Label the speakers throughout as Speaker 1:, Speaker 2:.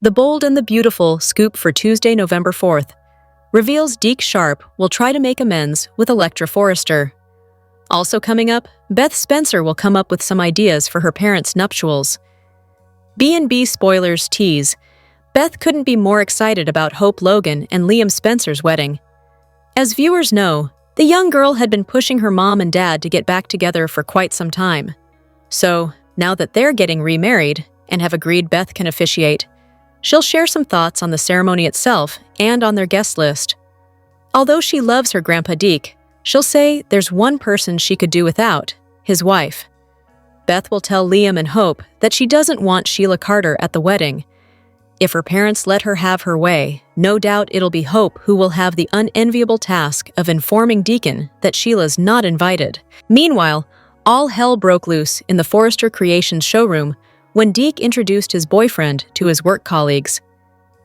Speaker 1: The Bold and the Beautiful scoop for Tuesday, November 4th reveals Deke Sharp will try to make amends with Electra Forrester. Also coming up, Beth Spencer will come up with some ideas for her parents' nuptials. B&B spoilers tease. Beth couldn't be more excited about Hope Logan and Liam Spencer's wedding. As viewers know, the young girl had been pushing her mom and dad to get back together for quite some time. So, now that they're getting remarried and have agreed Beth can officiate, she'll share some thoughts on the ceremony itself and on their guest list. Although she loves her grandpa Deke, she'll say there's one person she could do without, his wife. Beth will tell Liam and Hope that she doesn't want Sheila Carter at the wedding. If her parents let her have her way, no doubt it'll be Hope who will have the unenviable task of informing Deacon that Sheila's not invited. Meanwhile, all hell broke loose in the Forrester Creations showroom when Deke introduced his boyfriend to his work colleagues.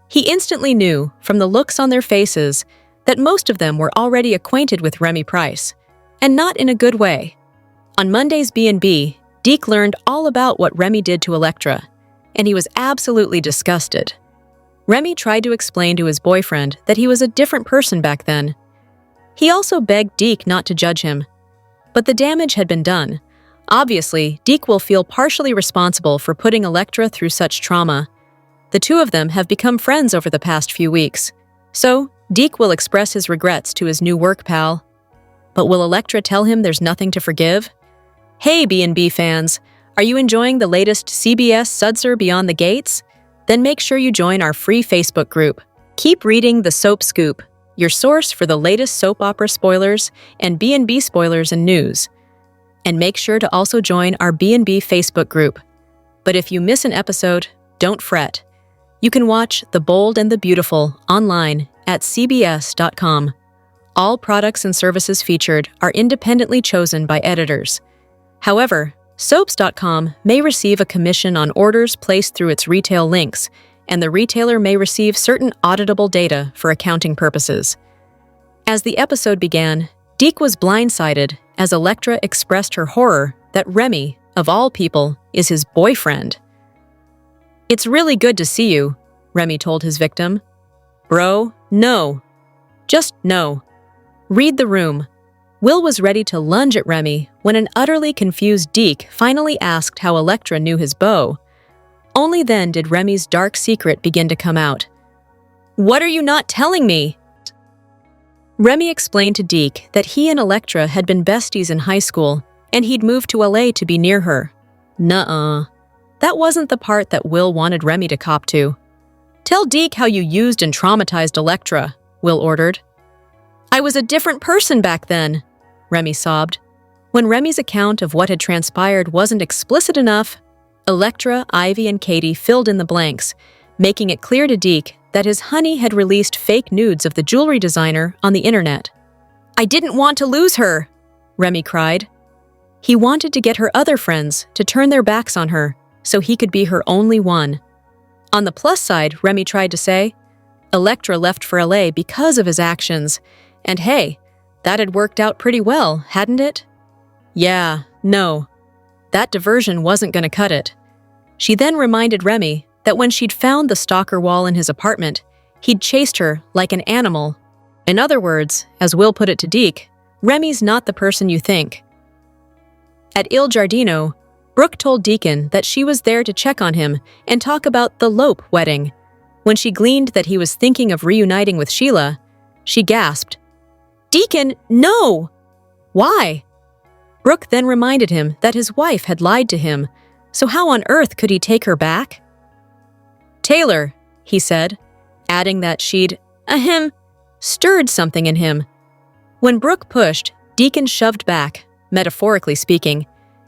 Speaker 1: He instantly knew, from the looks on their faces, that most of them were already acquainted with Remy Price, and not in a good way. On Monday's B&B, Deke learned all about what Remy did to Electra, and he was absolutely disgusted. Remy tried to explain to his boyfriend that he was a different person back then. He also begged Deke not to judge him. But the damage had been done. Obviously, Deke will feel partially responsible for putting Electra through such trauma. The two of them have become friends over the past few weeks, so Deke will express his regrets to his new work pal. But will Electra tell him there's nothing to forgive? Hey B&B fans, are you enjoying the latest CBS Sudser Beyond the Gates? Then make sure you join our free Facebook group. Keep reading The Soap Scoop, your source for the latest soap opera spoilers and B&B spoilers and news. And make sure to also join our B&B Facebook group. But if you miss an episode, don't fret. You can watch The Bold and the Beautiful online at cbs.com. All products and services featured are independently chosen by editors. However, soaps.com may receive a commission on orders placed through its retail links, and the retailer may receive certain auditable data for accounting purposes. As the episode began, Deke was blindsided as Electra expressed her horror that Remy, of all people, is his boyfriend. "It's really good to see you," Remy told his victim. "Bro, no. Just no. Read the room." Will was ready to lunge at Remy when an utterly confused Deke finally asked how Electra knew his beau. Only then did Remy's dark secret begin to come out. "What are you not telling me?" Remy explained to Deke that he and Electra had been besties in high school, and he'd moved to LA to be near her. Nuh-uh. That wasn't the part that Will wanted Remy to cop to. "Tell Deke how you used and traumatized Electra," Will ordered. "I was a different person back then," Remy sobbed. When Remy's account of what had transpired wasn't explicit enough, Electra, Ivy, and Katie filled in the blanks, making it clear to Deke that his honey had released fake nudes of the jewelry designer on the internet. "I didn't want to lose her," Remy cried. He wanted to get her other friends to turn their backs on her so he could be her only one. On the plus side, Remy tried to say, Electra left for LA because of his actions, and hey, that had worked out pretty well, hadn't it? Yeah, no. That diversion wasn't going to cut it. She then reminded Remy that when she'd found the stalker wall in his apartment, he'd chased her like an animal. In other words, as Will put it to Deke, Remy's not the person you think. At Il Giardino, Brooke told Deacon that she was there to check on him and talk about the Lope wedding. When she gleaned that he was thinking of reuniting with Sheila, she gasped, "Deacon, no!" "Why?" Brooke then reminded him that his wife had lied to him, so how on earth could he take her back? "Taylor," he said, adding that she'd, stirred something in him. When Brooke pushed, Deacon shoved back, metaphorically speaking,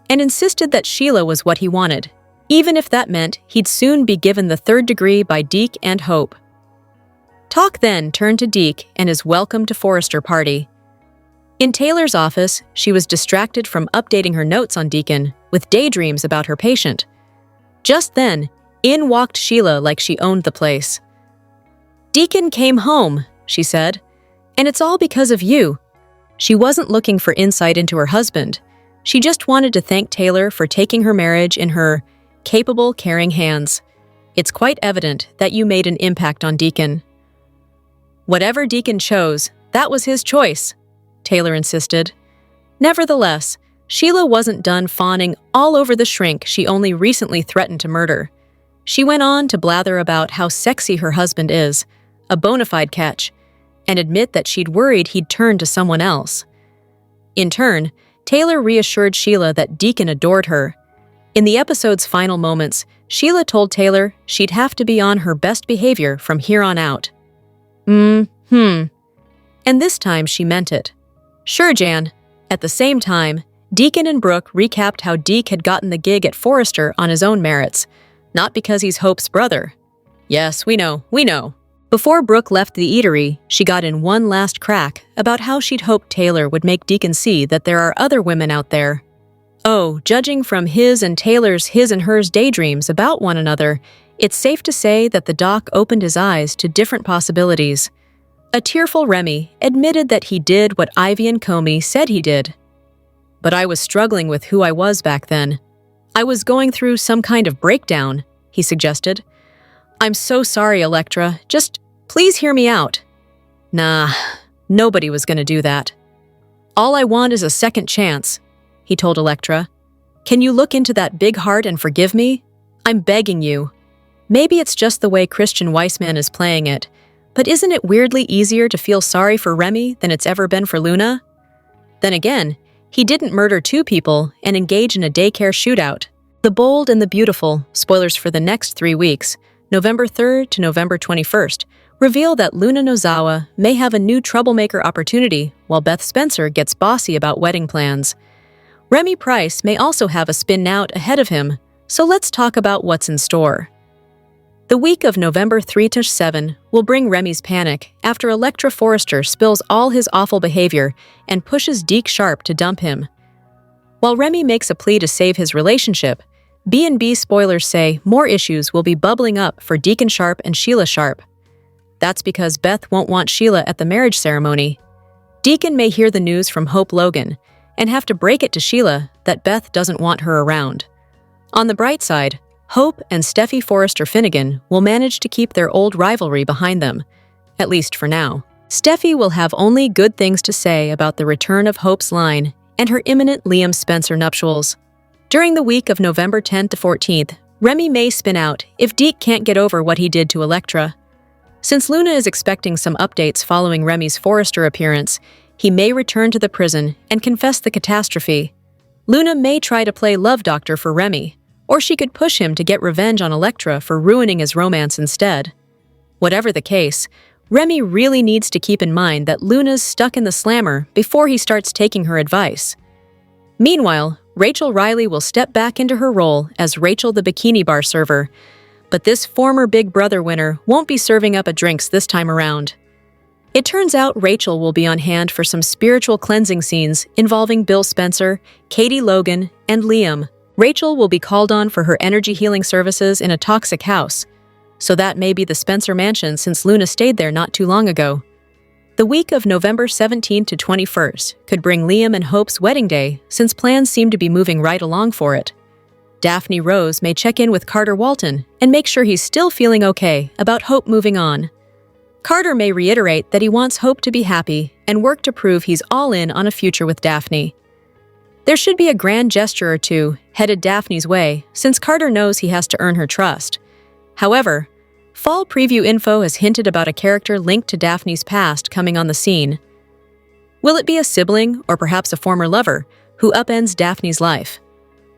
Speaker 1: and insisted that Sheila was what he wanted, even if that meant he'd soon be given the third degree by Deke and Hope. Talk then turned to Deke and his welcome to Forrester party. In Taylor's office, she was distracted from updating her notes on Deacon with daydreams about her patient. Just then, in walked Sheila like she owned the place. "Deacon came home," she said, "and it's all because of you." She wasn't looking for insight into her husband. She just wanted to thank Taylor for taking her marriage in her capable, caring hands. It's quite evident that you made an impact on Deacon." "Whatever Deacon chose, that was his choice," Taylor insisted. Nevertheless, Sheila wasn't done fawning all over the shrink she only recently threatened to murder. She went on to blather about how sexy her husband is, a bona fide catch, and admit that she'd worried he'd turn to someone else. In turn, Taylor reassured Sheila that Deacon adored her. In the episode's final moments, Sheila told Taylor she'd have to be on her best behavior from here on out. And this time she meant it. "Sure, Jan." At the same time, Deacon and Brooke recapped how Deke had gotten the gig at Forrester on his own merits, not because he's Hope's brother. "Yes, we know. Before Brooke left the eatery, she got in one last crack about how she'd hoped Taylor would make Deacon see that there are other women out there. Oh, judging from his and Taylor's his and hers daydreams about one another, it's safe to say that the doc opened his eyes to different possibilities. A tearful Remy admitted that he did what Ivy and Comey said he did. "But I was struggling with who I was back then. I was going through some kind of breakdown," he suggested. "I'm so sorry, Electra. Just please hear me out." "Nah, nobody was going to do that." "All I want is a second chance," he told Electra. "Can you look into that big heart and forgive me? I'm begging you. Maybe it's just the way Christian Weissman is playing it, but isn't it weirdly easier to feel sorry for Remy than it's ever been for Luna? Then again, he didn't murder 2 people and engage in a daycare shootout." The Bold and the Beautiful, spoilers for the next 3 weeks, November 3rd to November 21st, reveal that Luna Nozawa may have a new troublemaker opportunity while Beth Spencer gets bossy about wedding plans. Remy Price may also have a spin-out ahead of him, so let's talk about what's in store. The week of November 3 to 7 will bring Remy's panic after Electra Forrester spills all his awful behavior and pushes Deke Sharp to dump him. While Remy makes a plea to save his relationship, B&B spoilers say more issues will be bubbling up for Deacon Sharp and Sheila Sharp. That's because Beth won't want Sheila at the marriage ceremony. Deacon may hear the news from Hope Logan and have to break it to Sheila that Beth doesn't want her around. On the bright side, Hope and Steffi Forrester Finnegan will manage to keep their old rivalry behind them, at least for now. Steffi will have only good things to say about the return of Hope's line and her imminent Liam Spencer nuptials. During the week of November 10th to 14th, Remy may spin out if Deke can't get over what he did to Electra. Since Luna is expecting some updates following Remy's Forrester appearance, he may return to the prison and confess the catastrophe. Luna may try to play love doctor for Remy, or she could push him to get revenge on Electra for ruining his romance instead. Whatever the case, Remy really needs to keep in mind that Luna's stuck in the slammer before he starts taking her advice. Meanwhile, Rachel Riley will step back into her role as Rachel the bikini bar server, but this former Big Brother winner won't be serving up drinks this time around. It turns out Rachel will be on hand for some spiritual cleansing scenes involving Bill Spencer, Katie Logan, and Liam. Rachel will be called on for her energy healing services in a toxic house, so that may be the Spencer mansion since Luna stayed there not too long ago. The week of November 17th to 21st could bring Liam and Hope's wedding day since plans seem to be moving right along for it. Daphne Rose may check in with Carter Walton and make sure he's still feeling okay about Hope moving on. Carter may reiterate that he wants Hope to be happy and work to prove he's all in on a future with Daphne. There should be a grand gesture or two headed Daphne's way since Carter knows he has to earn her trust. However, fall preview info has hinted about a character linked to Daphne's past coming on the scene. Will it be a sibling or perhaps a former lover who upends Daphne's life?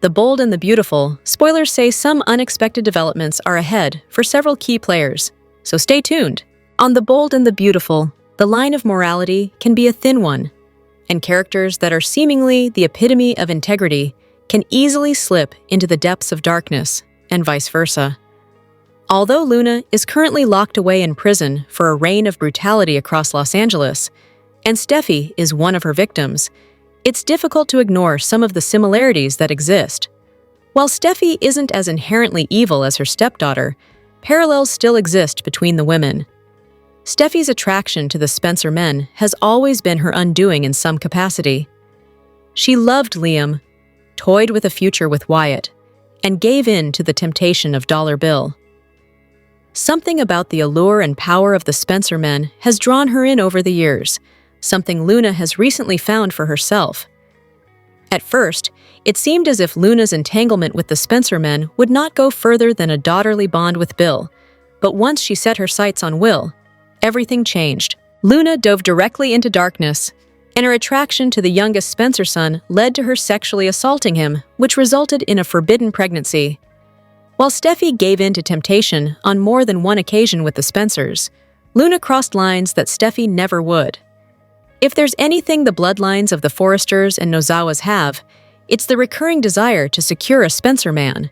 Speaker 1: The Bold and the Beautiful, spoilers say some unexpected developments are ahead for several key players, so stay tuned. On The Bold and the Beautiful, the line of morality can be a thin one, and characters that are seemingly the epitome of integrity can easily slip into the depths of darkness, and vice versa. Although Luna is currently locked away in prison for a reign of brutality across Los Angeles, and Steffi is one of her victims, it's difficult to ignore some of the similarities that exist. While Steffi isn't as inherently evil as her stepdaughter, parallels still exist between the women. Steffi's attraction to the Spencer men has always been her undoing in some capacity. She loved Liam, toyed with a future with Wyatt, and gave in to the temptation of Dollar Bill. Something about the allure and power of the Spencer men has drawn her in over the years, something Luna has recently found for herself. At first, it seemed as if Luna's entanglement with the Spencer men would not go further than a daughterly bond with Bill, but once she set her sights on Will, everything changed. Luna dove directly into darkness, and her attraction to the youngest Spencer son led to her sexually assaulting him, which resulted in a forbidden pregnancy. While Steffi gave in to temptation on more than one occasion with the Spencers, Luna crossed lines that Steffi never would. If there's anything the bloodlines of the Forresters and Nozawas have, it's the recurring desire to secure a Spencer man.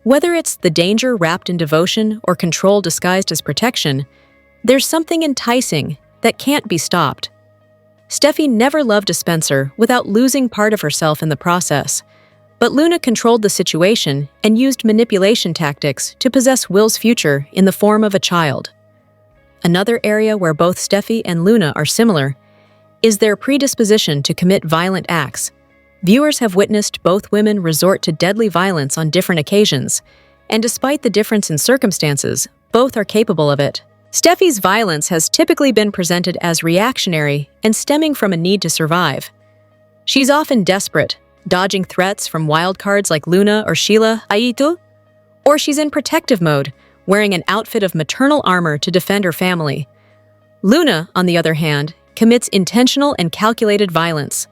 Speaker 1: Whether it's the danger wrapped in devotion or control disguised as protection, there's something enticing that can't be stopped. Steffi never loved a Spencer without losing part of herself in the process, but Luna controlled the situation and used manipulation tactics to possess Will's future in the form of a child. Another area where both Steffi and Luna are similar is their predisposition to commit violent acts. Viewers have witnessed both women resort to deadly violence on different occasions, and despite the difference in circumstances, both are capable of it. Steffi's violence has typically been presented as reactionary and stemming from a need to survive. She's often desperate, dodging threats from wildcards like Luna or Sheila Aitu, or she's in protective mode, wearing an outfit of maternal armor to defend her family. Luna, on the other hand, commits intentional and calculated violence.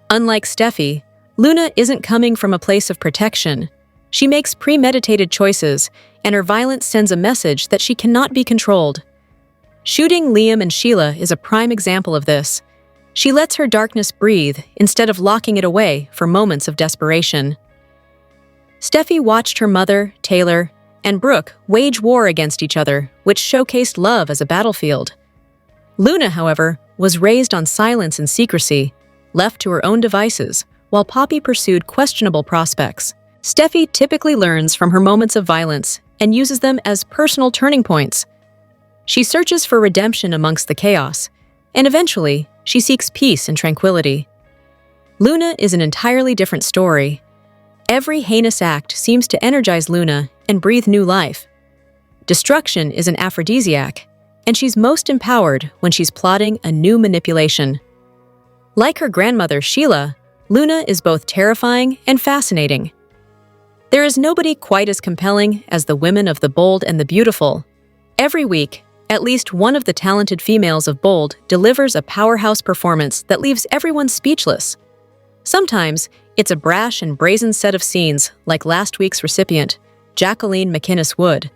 Speaker 1: Unlike Steffi, Luna isn't coming from a place of protection. She makes premeditated choices, and her violence sends a message that she cannot be controlled. Shooting Liam and Sheila is a prime example of this. She lets her darkness breathe instead of locking it away for moments of desperation. Steffi watched her mother, Taylor, and Brooke wage war against each other, which showcased love as a battlefield. Luna, however, was raised on silence and secrecy, left to her own devices, while Poppy pursued questionable prospects. Steffi typically learns from her moments of violence and uses them as personal turning points. She searches for redemption amongst the chaos, and eventually, she seeks peace and tranquility. Luna is an entirely different story. Every heinous act seems to energize Luna and breathe new life. Destruction is an aphrodisiac, and she's most empowered when she's plotting a new manipulation. Like her grandmother, Sheila, Luna is both terrifying and fascinating. There is nobody quite as compelling as the women of the Bold and the Beautiful. Every week, at least one of the talented females of Bold delivers a powerhouse performance that leaves everyone speechless. Sometimes, it's a brash and brazen set of scenes like last week's recipient, Jacqueline McInnes Wood,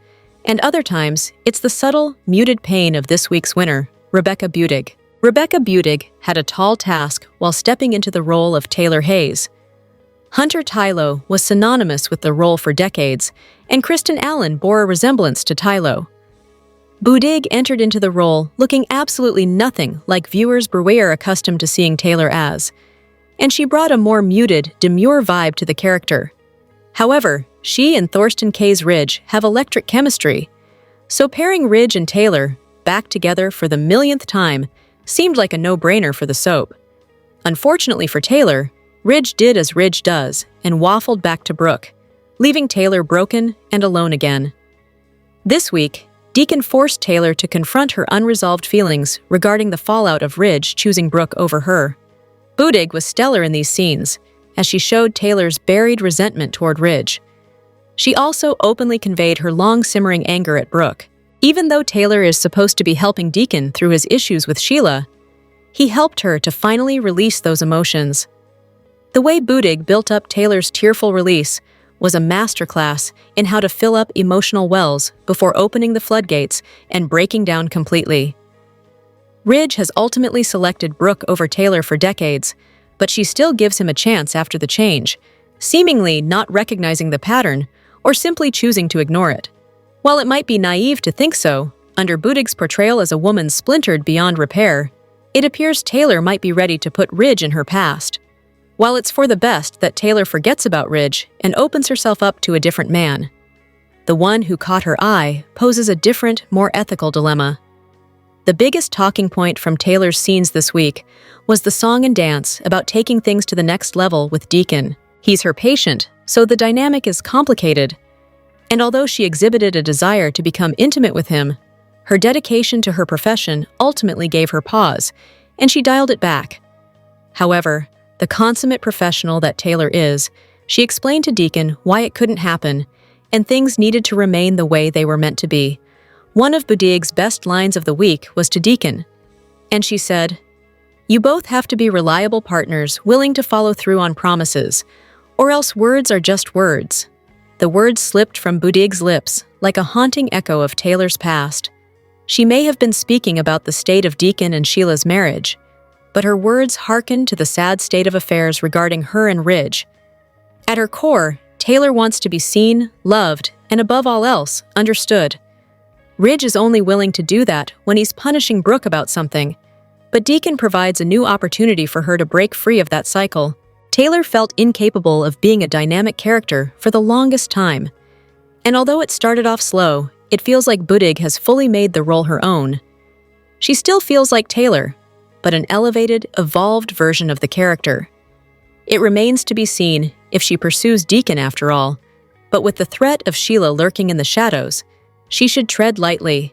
Speaker 1: and other times, it's the subtle, muted pain of this week's winner, Rebecca Budig. Rebecca Budig had a tall task while stepping into the role of Taylor Hayes. Hunter Tylo was synonymous with the role for decades, and Kristen Allen bore a resemblance to Tylo. Budig entered into the role looking absolutely nothing like viewers were accustomed to seeing Taylor as, and she brought a more muted, demure vibe to the character. However, she and Thorsten K's Ridge have electric chemistry, so pairing Ridge and Taylor, back together for the millionth time, seemed like a no-brainer for the soap. Unfortunately for Taylor, Ridge did as Ridge does and waffled back to Brooke, leaving Taylor broken and alone again. This week, Deacon forced Taylor to confront her unresolved feelings regarding the fallout of Ridge choosing Brooke over her. Budig was stellar in these scenes, as she showed Taylor's buried resentment toward Ridge. She also openly conveyed her long-simmering anger at Brooke. Even though Taylor is supposed to be helping Deacon through his issues with Sheila, he helped her to finally release those emotions. The way Budig built up Taylor's tearful release was a masterclass in how to fill up emotional wells before opening the floodgates and breaking down completely. Ridge has ultimately selected Brooke over Taylor for decades, but she still gives him a chance after the change, seemingly not recognizing the pattern or simply choosing to ignore it. While it might be naive to think so, under Budig's portrayal as a woman splintered beyond repair, it appears Taylor might be ready to put Ridge in her past. While it's for the best that Taylor forgets about Ridge and opens herself up to a different man, the one who caught her eye poses a different, more ethical dilemma. The biggest talking point from Taylor's scenes this week was the song and dance about taking things to the next level with Deacon. He's her patient, so the dynamic is complicated. And although she exhibited a desire to become intimate with him, her dedication to her profession ultimately gave her pause, and she dialed it back. However, the consummate professional that Taylor is, she explained to Deacon why it couldn't happen, and things needed to remain the way they were meant to be. One of Beth'S best lines of the week was to Deacon, and she said, "You both have to be reliable partners willing to follow through on promises, or else words are just words." The words slipped from Beth'S lips like a haunting echo of Taylor's past. She may have been speaking about the state of Deacon and Sheila's marriage, but her words hearkened to the sad state of affairs regarding her and Ridge. At her core, Taylor wants to be seen, loved, and above all else, understood. Ridge is only willing to do that when he's punishing Brooke about something, but Deacon provides a new opportunity for her to break free of that cycle. Taylor felt incapable of being a dynamic character for the longest time, and although it started off slow, it feels like Beth'S has fully made the role her own. She still feels like Taylor, but an elevated, evolved version of the character. It remains to be seen if she pursues Deacon after all, but with the threat of Sheila lurking in the shadows, she should tread lightly.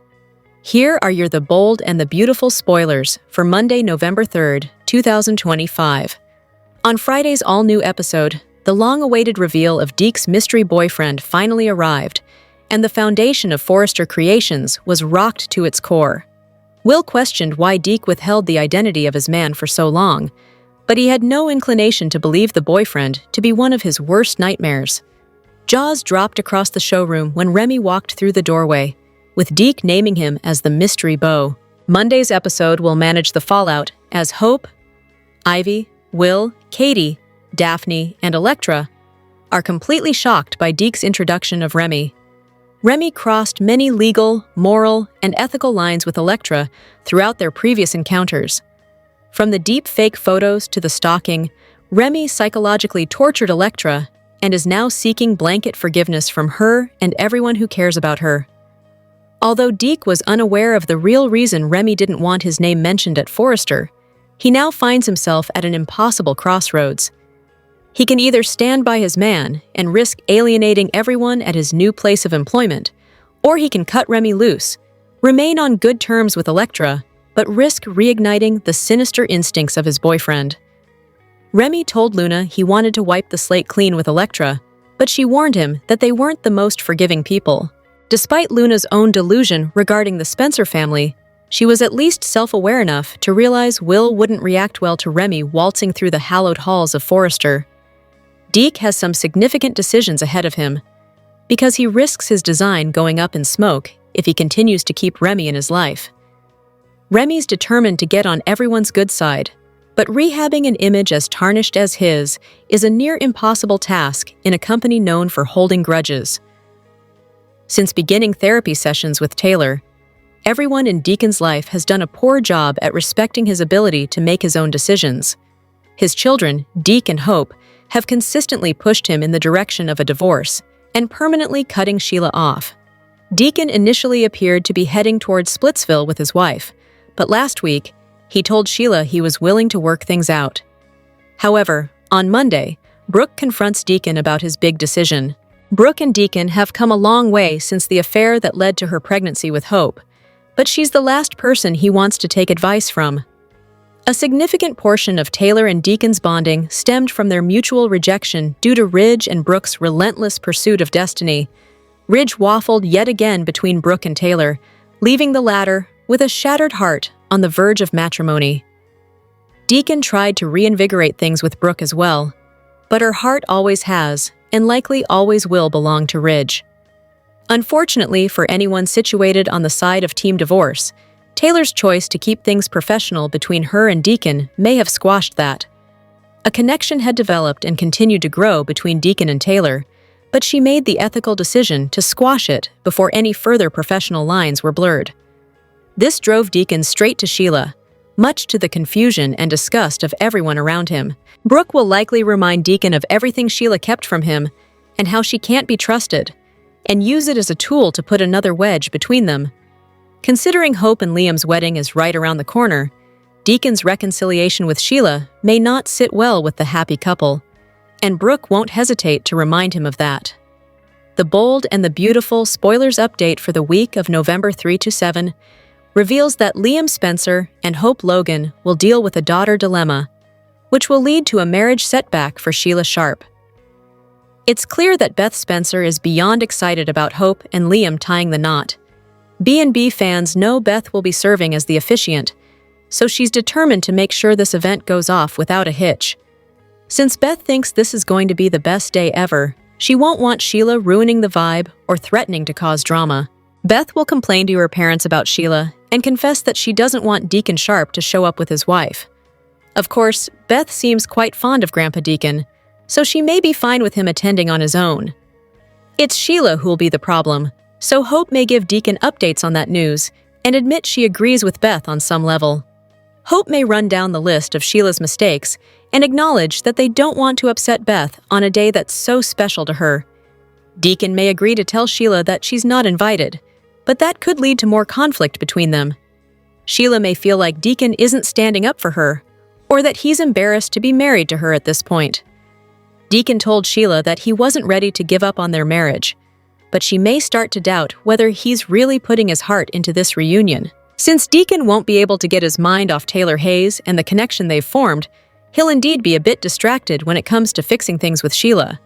Speaker 1: Here are the bold and the beautiful spoilers for Monday, November 3rd, 2025. On Friday's all-new episode, the long-awaited reveal of Deke'S mystery boyfriend finally arrived, and the foundation of Forrester Creations was rocked to its core. Will questioned why Deke withheld the identity of his man for so long, but he had no inclination to believe the boyfriend to be one of his worst nightmares. Jaws dropped across the showroom when Remy walked through the doorway, with Deke naming him as the mystery beau. Monday's episode will manage the fallout as Hope, Ivy, Will, Katie, Daphne, and Electra are completely shocked by Deke's introduction of Remy. Remy crossed many legal, moral, and ethical lines with Electra throughout their previous encounters. From the deep fake photos to the stalking, Remy psychologically tortured Electra and is now seeking blanket forgiveness from her and everyone who cares about her. Although Deke was unaware of the real reason Remy didn't want his name mentioned at Forrester, he now finds himself at an impossible crossroads. He can either stand by his man and risk alienating everyone at his new place of employment, or he can cut Remy loose, remain on good terms with Electra, but risk reigniting the sinister instincts of his boyfriend. Remy told Luna he wanted to wipe the slate clean with Electra, but she warned him that they weren't the most forgiving people. Despite Luna's own delusion regarding the Spencer family, she was at least self-aware enough to realize Will wouldn't react well to Remy waltzing through the hallowed halls of Forrester. Deke has some significant decisions ahead of him, because he risks his design going up in smoke if he continues to keep Remy in his life. Remy's determined to get on everyone's good side, but rehabbing an image as tarnished as his is a near-impossible task in a company known for holding grudges. Since beginning therapy sessions with Taylor, everyone in Deacon's life has done a poor job at respecting his ability to make his own decisions. His children, Deke and Hope, have consistently pushed him in the direction of a divorce and permanently cutting Sheila off. Deacon initially appeared to be heading towards Splitsville with his wife, but last week, he told Sheila he was willing to work things out. However, on Monday, Brooke confronts Deacon about his big decision. Brooke and Deacon have come a long way since the affair that led to her pregnancy with Hope, but she's the last person he wants to take advice from. A significant portion of Taylor and Deacon's bonding stemmed from their mutual rejection due to Ridge and Brooke's relentless pursuit of destiny. Ridge waffled yet again between Brooke and Taylor, leaving the latter with a shattered heart on the verge of matrimony. Deacon tried to reinvigorate things with Brooke as well, but her heart always has, and likely always will, belong to Ridge. Unfortunately for anyone situated on the side of Team Divorce, Taylor's choice to keep things professional between her and Deacon may have squashed that. A connection had developed and continued to grow between Deacon and Taylor, but she made the ethical decision to squash it before any further professional lines were blurred. This drove Deacon straight to Sheila, much to the confusion and disgust of everyone around him. Brooke will likely remind Deacon of everything Sheila kept from him and how she can't be trusted, and use it as a tool to put another wedge between them. Considering Hope and Liam's wedding is right around the corner, Deacon's reconciliation with Sheila may not sit well with the happy couple, and Brooke won't hesitate to remind him of that. The Bold and the Beautiful spoilers update for the week of November 3 to 7 reveals that Liam Spencer and Hope Logan will deal with a daughter dilemma, which will lead to a marriage setback for Sheila Sharp. It's clear that Beth Spencer is beyond excited about Hope and Liam tying the knot. B&B fans know Beth will be serving as the officiant, so she's determined to make sure this event goes off without a hitch. Since Beth thinks this is going to be the best day ever, she won't want Sheila ruining the vibe or threatening to cause drama. Beth will complain to her parents about Sheila and confess that she doesn't want Deacon Sharp to show up with his wife. Of course, Beth seems quite fond of Grandpa Deacon, so she may be fine with him attending on his own. It's Sheila who'll be the problem, so Hope may give Deacon updates on that news and admit she agrees with Beth on some level. Hope may run down the list of Sheila's mistakes and acknowledge that they don't want to upset Beth on a day that's so special to her. Deacon may agree to tell Sheila that she's not invited, but that could lead to more conflict between them. Sheila may feel like Deacon isn't standing up for her, or that he's embarrassed to be married to her at this point. Deacon told Sheila that he wasn't ready to give up on their marriage, but she may start to doubt whether he's really putting his heart into this reunion. Since Deacon won't be able to get his mind off Taylor Hayes and the connection they've formed, he'll indeed be a bit distracted when it comes to fixing things with Sheila.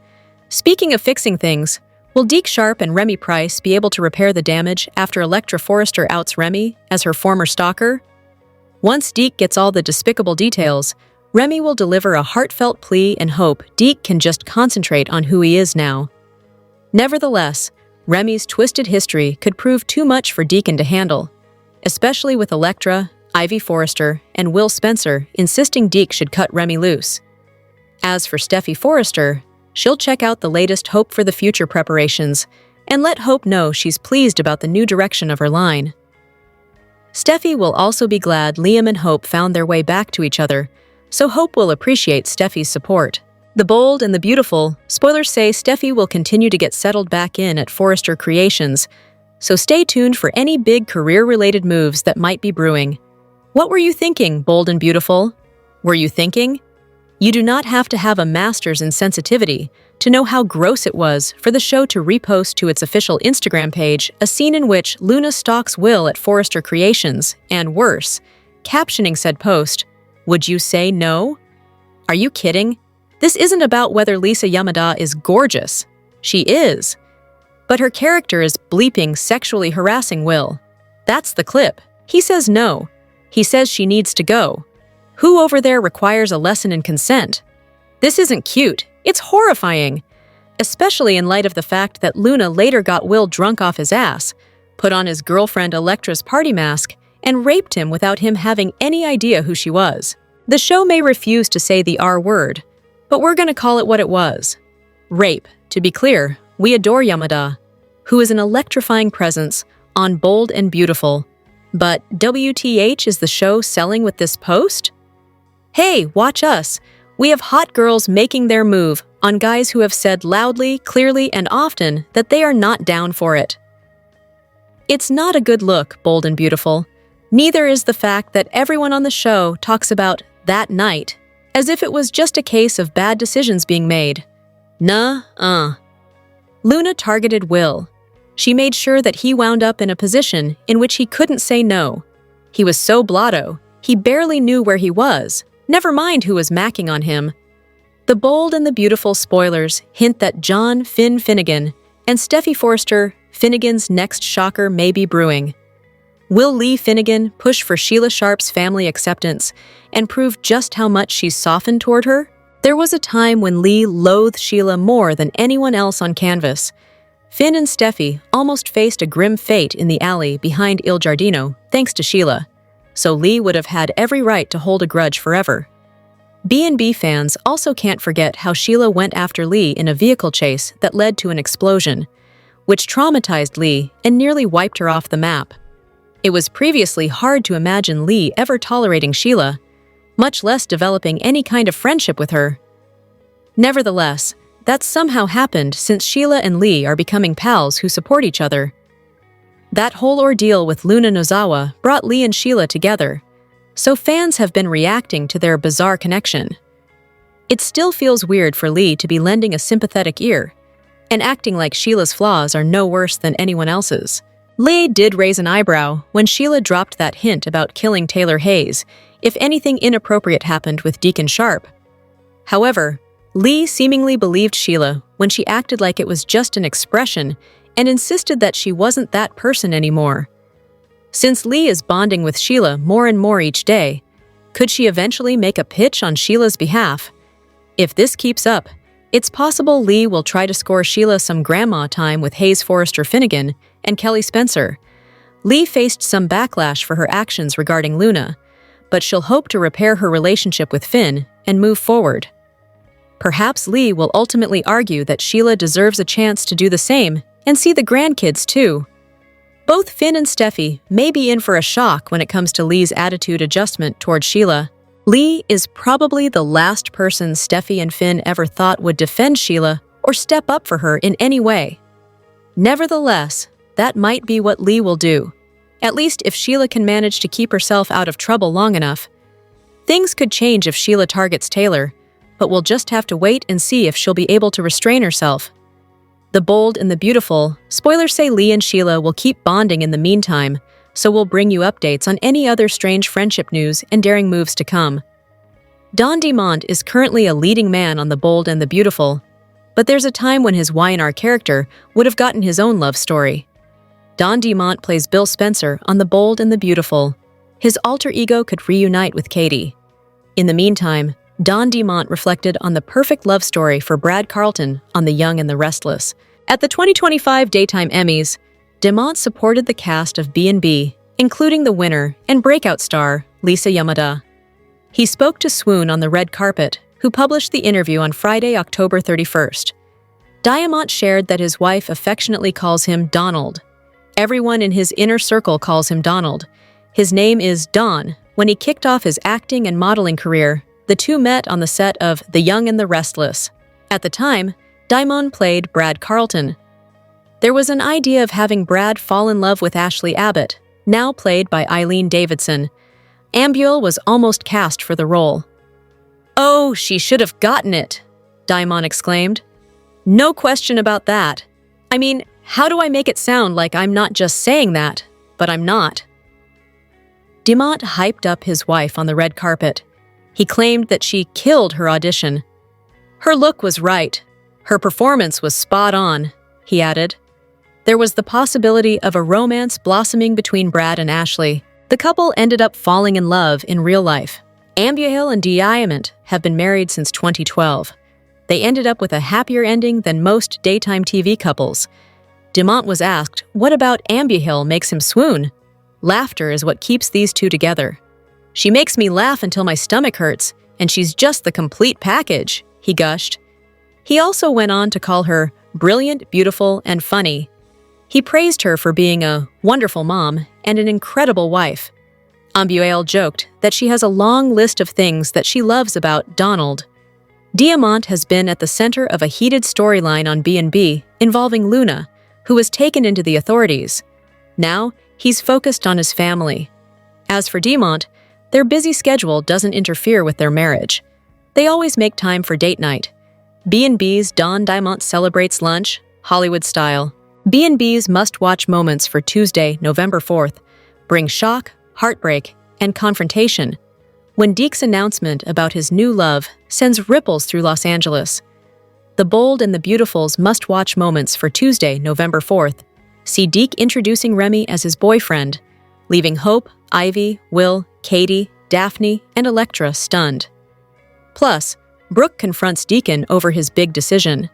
Speaker 1: Speaking of fixing things, will Deke'S Sharp and Remy Price be able to repair the damage after Electra Forrester outs Remy as her former stalker? Once Deke gets all the despicable details, Remy will deliver a heartfelt plea and hope Deke can just concentrate on who he is now. Nevertheless, Remy's twisted history could prove too much for Deacon to handle, especially with Electra, Ivy Forrester, and Will Spencer insisting Deke should cut Remy loose. As for Steffi Forrester, she'll check out the latest Hope for the Future preparations and let Hope know she's pleased about the new direction of her line. Steffi will also be glad Liam and Hope found their way back to each other, so Hope will appreciate Steffi's support. The Bold and the Beautiful spoilers say Steffi will continue to get settled back in at Forrester Creations, so stay tuned for any big career-related moves that might be brewing. What were you thinking, Bold and Beautiful? Were you thinking? You do not have to have a master's in sensitivity to know how gross it was for the show to repost to its official Instagram page a scene in which Luna stalks Will at Forrester Creations, and worse, captioning said post, "Would you say no?" Are you kidding? This isn't about whether Lisa Yamada is gorgeous. She is. But her character is bleeping sexually harassing Will. That's the clip. He says no. He says she needs to go. Who over there requires a lesson in consent? This isn't cute. It's horrifying. Especially in light of the fact that Luna later got Will drunk off his ass, put on his girlfriend Electra'S party mask, and raped him without him having any idea who she was. The show may refuse to say the R word, but we're going to call it what it was. Rape. To be clear, we adore Yamada, who is an electrifying presence on Bold and Beautiful. But WTH is the show selling with this post? Hey, watch us. We have hot girls making their move on guys who have said loudly, clearly, and often that they are not down for it. It's not a good look, Bold and Beautiful. Neither is the fact that everyone on the show talks about that night as if it was just a case of bad decisions being made. Nuh-uh. Luna targeted Will. She made sure that he wound up in a position in which he couldn't say no. He was so blotto, he barely knew where he was, never mind who was macking on him. The Bold and the Beautiful spoilers hint that John Finn Finnegan and Steffi Forrester Finnegan's next shocker may be brewing. Will Lee Finnegan push for Sheila Sharp's family acceptance and prove just how much she's softened toward her? There was a time when Lee loathed Sheila more than anyone else on canvas. Finn and Steffi almost faced a grim fate in the alley behind Il Giardino thanks to Sheila, so Lee would have had every right to hold a grudge forever. B&B fans also can't forget how Sheila went after Lee in a vehicle chase that led to an explosion, which traumatized Lee and nearly wiped her off the map. It was previously hard to imagine Lee ever tolerating Sheila, much less developing any kind of friendship with her. Nevertheless, that somehow happened since Sheila and Lee are becoming pals who support each other. That whole ordeal with Luna Nozawa brought Lee and Sheila together, so fans have been reacting to their bizarre connection. It still feels weird for Lee to be lending a sympathetic ear, and acting like Sheila's flaws are no worse than anyone else's. Lee did raise an eyebrow when Sheila dropped that hint about killing Taylor Hayes if anything inappropriate happened with Deacon Sharp. However, Lee seemingly believed Sheila when she acted like it was just an expression and insisted that she wasn't that person anymore. Since Lee is bonding with Sheila more and more each day, could she eventually make a pitch on Sheila's behalf? If this keeps up, it's possible Lee will try to score Sheila some grandma time with Hayes Forrester Finnegan and Kelly Spencer. Lee faced some backlash for her actions regarding Luna, but she'll hope to repair her relationship with Finn and move forward. Perhaps Lee will ultimately argue that Sheila deserves a chance to do the same and see the grandkids too. Both Finn and Steffi may be in for a shock when it comes to Lee's attitude adjustment toward Sheila. Lee is probably the last person Steffi and Finn ever thought would defend Sheila or step up for her in any way. Nevertheless, that might be what Lee will do, at least if Sheila can manage to keep herself out of trouble long enough. Things could change if Sheila targets Taylor, but we'll just have to wait and see if she'll be able to restrain herself. The Bold and the Beautiful, spoilers say Lee and Sheila will keep bonding in the meantime, so we'll bring you updates on any other strange friendship news and daring moves to come. Don DeMont is currently a leading man on The Bold and the Beautiful, but there's a time when his Y&R character would have gotten his own love story. Don DeMont plays Bill Spencer on The Bold and the Beautiful. His alter ego could reunite with Katie. In the meantime, Don DeMont reflected on the perfect love story for Brad Carlton on The Young and the Restless. At the 2025 Daytime Emmys, DeMont supported the cast of B&B, including the winner and breakout star, Lisa Yamada. He spoke to Swoon on the red carpet, who published the interview on Friday, October 31st. DeMont shared that his wife affectionately calls him Donald. Everyone in his inner circle calls him Donald. His name is Don. When he kicked off his acting and modeling career, the two met on the set of The Young and the Restless. At the time, DeMont played Brad Carlton. There was an idea of having Brad fall in love with Ashley Abbott, now played by Eileen Davidson. Ambuel was almost cast for the role. "Oh, she should have gotten it," DeMont exclaimed. "No question about that. I mean, how do I make it sound like I'm not just saying that, but I'm not?" DeMont hyped up his wife on the red carpet. He claimed that she killed her audition. "Her look was right. Her performance was spot on," he added. There was the possibility of a romance blossoming between Brad and Ashley. The couple ended up falling in love in real life. Ambuel and DeMont have been married since 2012. They ended up with a happier ending than most daytime TV couples. DeMont was asked, what about Ambuel makes him swoon? Laughter is what keeps these two together. "She makes me laugh until my stomach hurts, and she's just the complete package," he gushed. He also went on to call her brilliant, beautiful, and funny. He praised her for being a wonderful mom and an incredible wife. Ambuel joked that she has a long list of things that she loves about Donald. DeMont has been at the center of a heated storyline on B&B involving Luna, who was taken into the authorities. Now, he's focused on his family. As for DeMont, their busy schedule doesn't interfere with their marriage. They always make time for date night. B&B's Don DeMont celebrates lunch, Hollywood style. B&B's must-watch moments for Tuesday, November 4th, bring shock, heartbreak, and confrontation. When Deke'S' announcement about his new love sends ripples through Los Angeles. The Bold and the Beautiful's must-watch moments for Tuesday, November 4th, see Deke introducing Remy as his boyfriend, leaving Hope, Ivy, Will, Katie, Daphne, and Electra stunned. Plus, Brooke confronts Deacon over his big decision.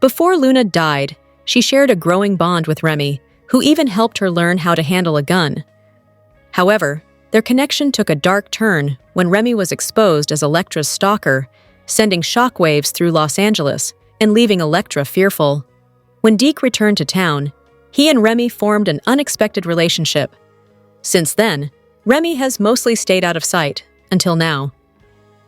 Speaker 1: Before Luna died, she shared a growing bond with Remy, who even helped her learn how to handle a gun. However, their connection took a dark turn when Remy was exposed as Electra'S stalker, sending shockwaves through Los Angeles and leaving Electra fearful. When Deke returned to town, he and Remy formed an unexpected relationship. Since then, Remy has mostly stayed out of sight, until now.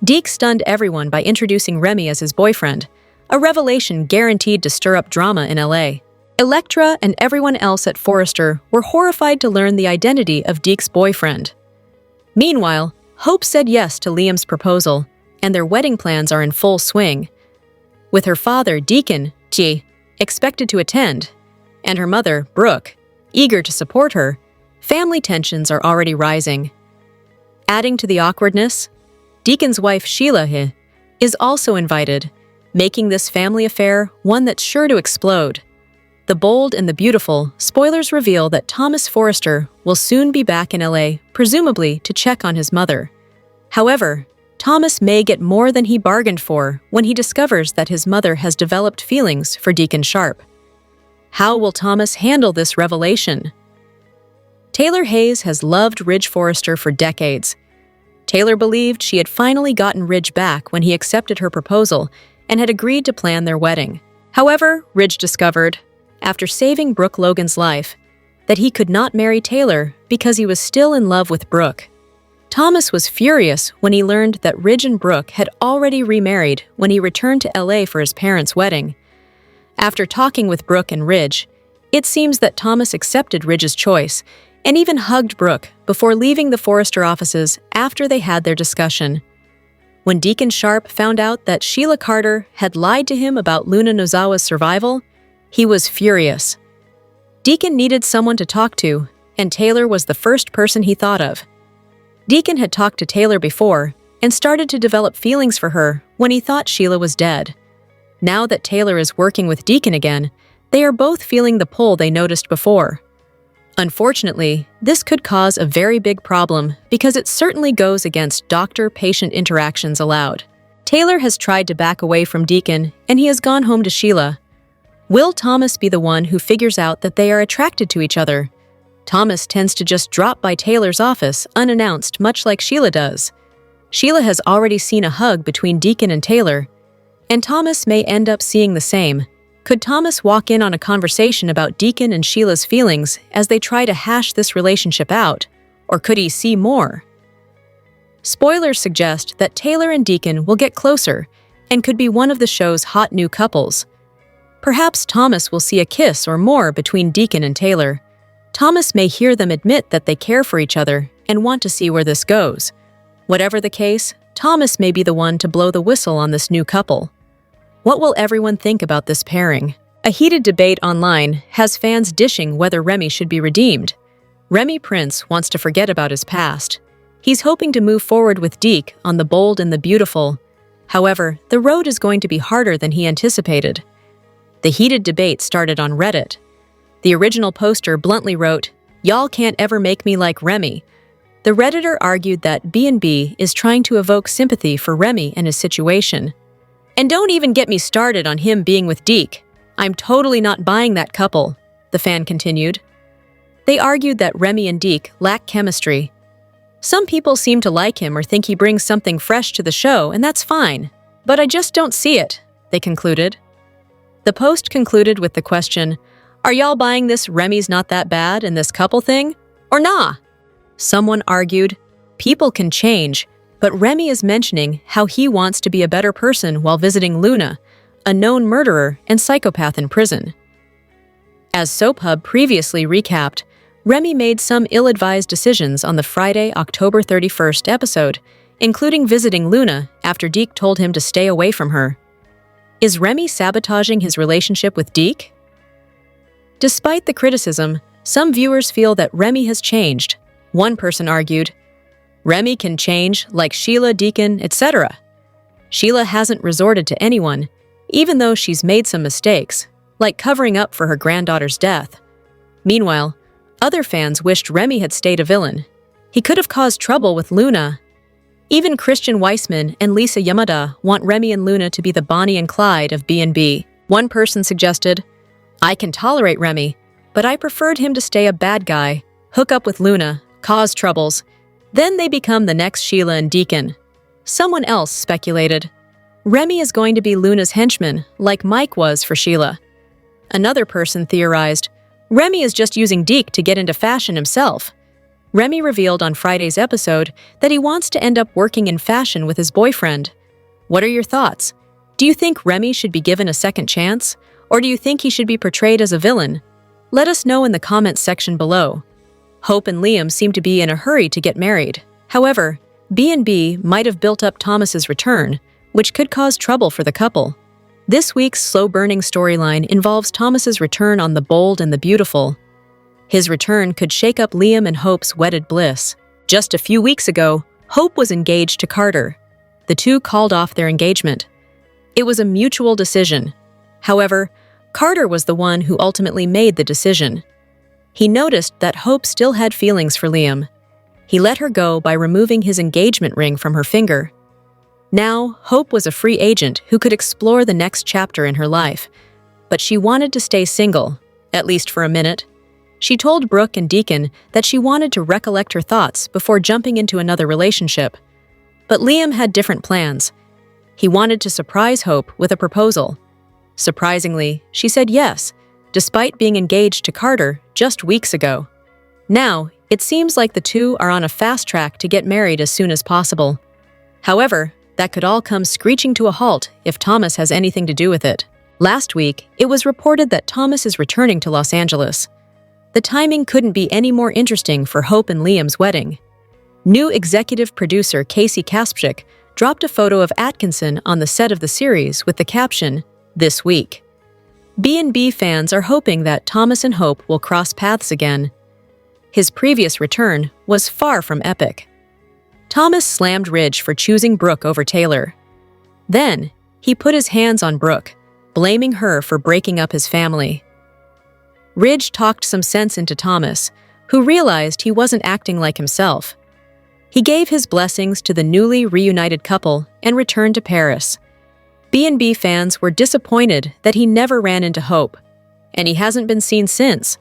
Speaker 1: Deke stunned everyone by introducing Remy as his boyfriend, a revelation guaranteed to stir up drama in LA. Electra and everyone else at Forrester were horrified to learn the identity of Deke's boyfriend. Meanwhile, Hope said yes to Liam's proposal, and their wedding plans are in full swing. With her father, Deacon, expected to attend, and her mother, Brooke, eager to support her, family tensions are already rising. Adding to the awkwardness, Deke'S' wife Sheila is also invited, making this family affair one that's sure to explode. The Bold and the Beautiful spoilers reveal that Thomas Forrester will soon be back in LA, presumably to check on his mother. However, Thomas may get more than he bargained for when he discovers that his mother has developed feelings for Deacon Sharp. How will Thomas handle this revelation? Taylor Hayes has loved Ridge Forrester for decades. Taylor believed she had finally gotten Ridge back when he accepted her proposal and had agreed to plan their wedding. However, Ridge discovered, after saving Brooke Logan's life, that he could not marry Taylor because he was still in love with Brooke. Thomas was furious when he learned that Ridge and Brooke had already remarried when he returned to LA for his parents' wedding. After talking with Brooke and Ridge, it seems that Thomas accepted Ridge's choice and even hugged Brooke before leaving the Forrester offices after they had their discussion. When Deacon Sharp found out that Sheila Carter had lied to him about Luna Nozawa's survival, he was furious. Deacon needed someone to talk to, and Taylor was the first person he thought of. Deacon had talked to Taylor before and started to develop feelings for her when he thought Sheila was dead. Now that Taylor is working with Deacon again, they are both feeling the pull they noticed before. Unfortunately, this could cause a very big problem because it certainly goes against doctor-patient interactions allowed. Taylor has tried to back away from Deacon, and he has gone home to Sheila. Will Thomas be the one who figures out that they are attracted to each other? Thomas tends to just drop by Taylor's office unannounced, much like Sheila does. Sheila has already seen a hug between Deacon and Taylor, and Thomas may end up seeing the same. Could Thomas walk in on a conversation about Deacon and Sheila's feelings as they try to hash this relationship out, or could he see more? Spoilers suggest that Taylor and Deacon will get closer and could be one of the show's hot new couples. Perhaps Thomas will see a kiss or more between Deacon and Taylor. Thomas may hear them admit that they care for each other and want to see where this goes. Whatever the case, Thomas may be the one to blow the whistle on this new couple. What will everyone think about this pairing? A heated debate online has fans dishing whether Remy should be redeemed. Remy Prince wants to forget about his past. He's hoping to move forward with Deke on The Bold and the Beautiful. However, the road is going to be harder than he anticipated. The heated debate started on Reddit. The original poster bluntly wrote, "Y'all can't ever make me like Remy." The Redditor argued that B&B is trying to evoke sympathy for Remy and his situation. "And don't even get me started on him being with Deke. I'm totally not buying that couple," the fan continued. They argued that Remy and Deke lack chemistry. "Some people seem to like him or think he brings something fresh to the show, and that's fine. But I just don't see it," they concluded. The post concluded with the question, "Are y'all buying this Remy's not that bad and this couple thing? Or nah?" Someone argued, "People can change, but Remy is mentioning how he wants to be a better person while visiting Luna, a known murderer and psychopath in prison." As Soap Hub previously recapped, Remy made some ill-advised decisions on the Friday, October 31st episode, including visiting Luna after Deke told him to stay away from her. Is Remy sabotaging his relationship with Deke? Despite the criticism, some viewers feel that Remy has changed. One person argued, "Remy can change like Sheila, Deacon, etc. Sheila hasn't resorted to anyone, even though she's made some mistakes, like covering up for her granddaughter's death." Meanwhile, other fans wished Remy had stayed a villain. He could have caused trouble with Luna. Even Christian Weissman and Lisa Yamada want Remy and Luna to be the Bonnie and Clyde of B&B. One person suggested, "I can tolerate Remy, but I preferred him to stay a bad guy, hook up with Luna, cause troubles. Then they become the next Sheila and Deacon." Someone else speculated, "Remy is going to be Luna's henchman, like Mike was for Sheila." Another person theorized, "Remy is just using Deke to get into fashion himself." Remy revealed on Friday's episode that he wants to end up working in fashion with his boyfriend. What are your thoughts? Do you think Remy should be given a second chance? Or do you think he should be portrayed as a villain? Let us know in the comments section below. Hope and Liam seem to be in a hurry to get married. However, B&B might have built up Thomas's return, which could cause trouble for the couple. This week's slow-burning storyline involves Thomas's return on The Bold and the Beautiful. His return could shake up Liam and Hope's wedded bliss. Just a few weeks ago, Hope was engaged to Carter. The two called off their engagement. It was a mutual decision. However, Carter was the one who ultimately made the decision. He noticed that Hope still had feelings for Liam. He let her go by removing his engagement ring from her finger. Now, Hope was a free agent who could explore the next chapter in her life, but she wanted to stay single, at least for a minute. She told Brooke and Deacon that she wanted to recollect her thoughts before jumping into another relationship. But Liam had different plans. He wanted to surprise Hope with a proposal. Surprisingly, she said yes, despite being engaged to Carter just weeks ago. Now, it seems like the two are on a fast track to get married as soon as possible. However, that could all come screeching to a halt if Thomas has anything to do with it. Last week, it was reported that Thomas is returning to Los Angeles. The timing couldn't be any more interesting for Hope and Liam's wedding. New executive producer Casey Kaspchik dropped a photo of Atkinson on the set of the series with the caption, "This week." B&B fans are hoping that Thomas and Hope will cross paths again. His previous return was far from epic. Thomas slammed Ridge for choosing Brooke over Taylor. Then, he put his hands on Brooke, blaming her for breaking up his family. Ridge talked some sense into Thomas, who realized he wasn't acting like himself. He gave his blessings to the newly reunited couple and returned to Paris. B&B fans were disappointed that he never ran into Hope, and he hasn't been seen since.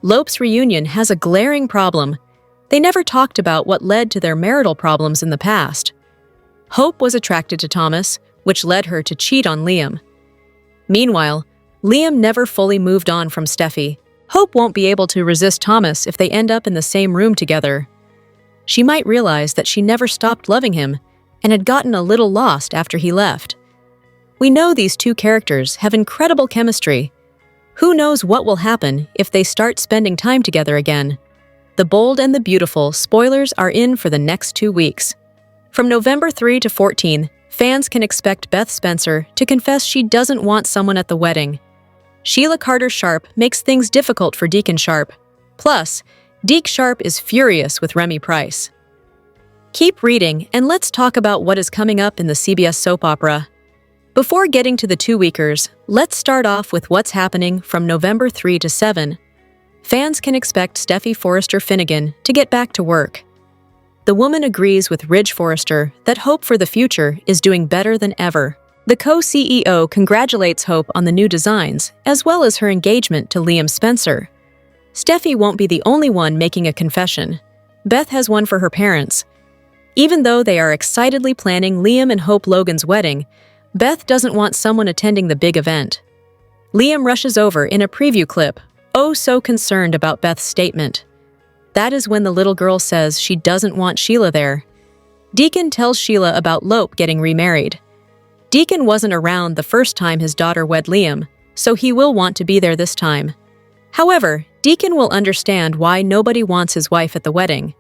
Speaker 1: Lope's reunion has a glaring problem. They never talked about what led to their marital problems in the past. Hope was attracted to Thomas, which led her to cheat on Liam. Meanwhile, Liam never fully moved on from Steffi. Hope won't be able to resist Thomas if they end up in the same room together. She might realize that she never stopped loving him and had gotten a little lost after he left. We know these two characters have incredible chemistry. Who knows what will happen if they start spending time together again? The Bold and the Beautiful spoilers are in for the next 2 weeks. From November 3 to 14, fans can expect Beth Spencer to confess she doesn't want someone at the wedding. Sheila Carter-Sharp makes things difficult for Deacon Sharp. Plus, Deke Sharp is furious with Remy Price. Keep reading, and let's talk about what is coming up in the CBS soap opera. Before getting to the 2-weekers, let's start off with what's happening from November 3 to 7. Fans can expect Steffi Forrester Finnegan to get back to work. The woman agrees with Ridge Forrester that Hope for the future is doing better than ever. The co-CEO congratulates Hope on the new designs, as well as her engagement to Liam Spencer. Steffi won't be the only one making a confession. Beth has one for her parents. Even though they are excitedly planning Liam and Hope Logan's wedding, Beth doesn't want someone attending the big event. Liam rushes over in a preview clip, oh so concerned about Beth's statement. That is when the little girl says she doesn't want Sheila there. Deacon tells Sheila about Lope getting remarried. Deacon wasn't around the first time his daughter wed Liam, so he will want to be there this time. However, Deacon will understand why nobody wants his wife at the wedding.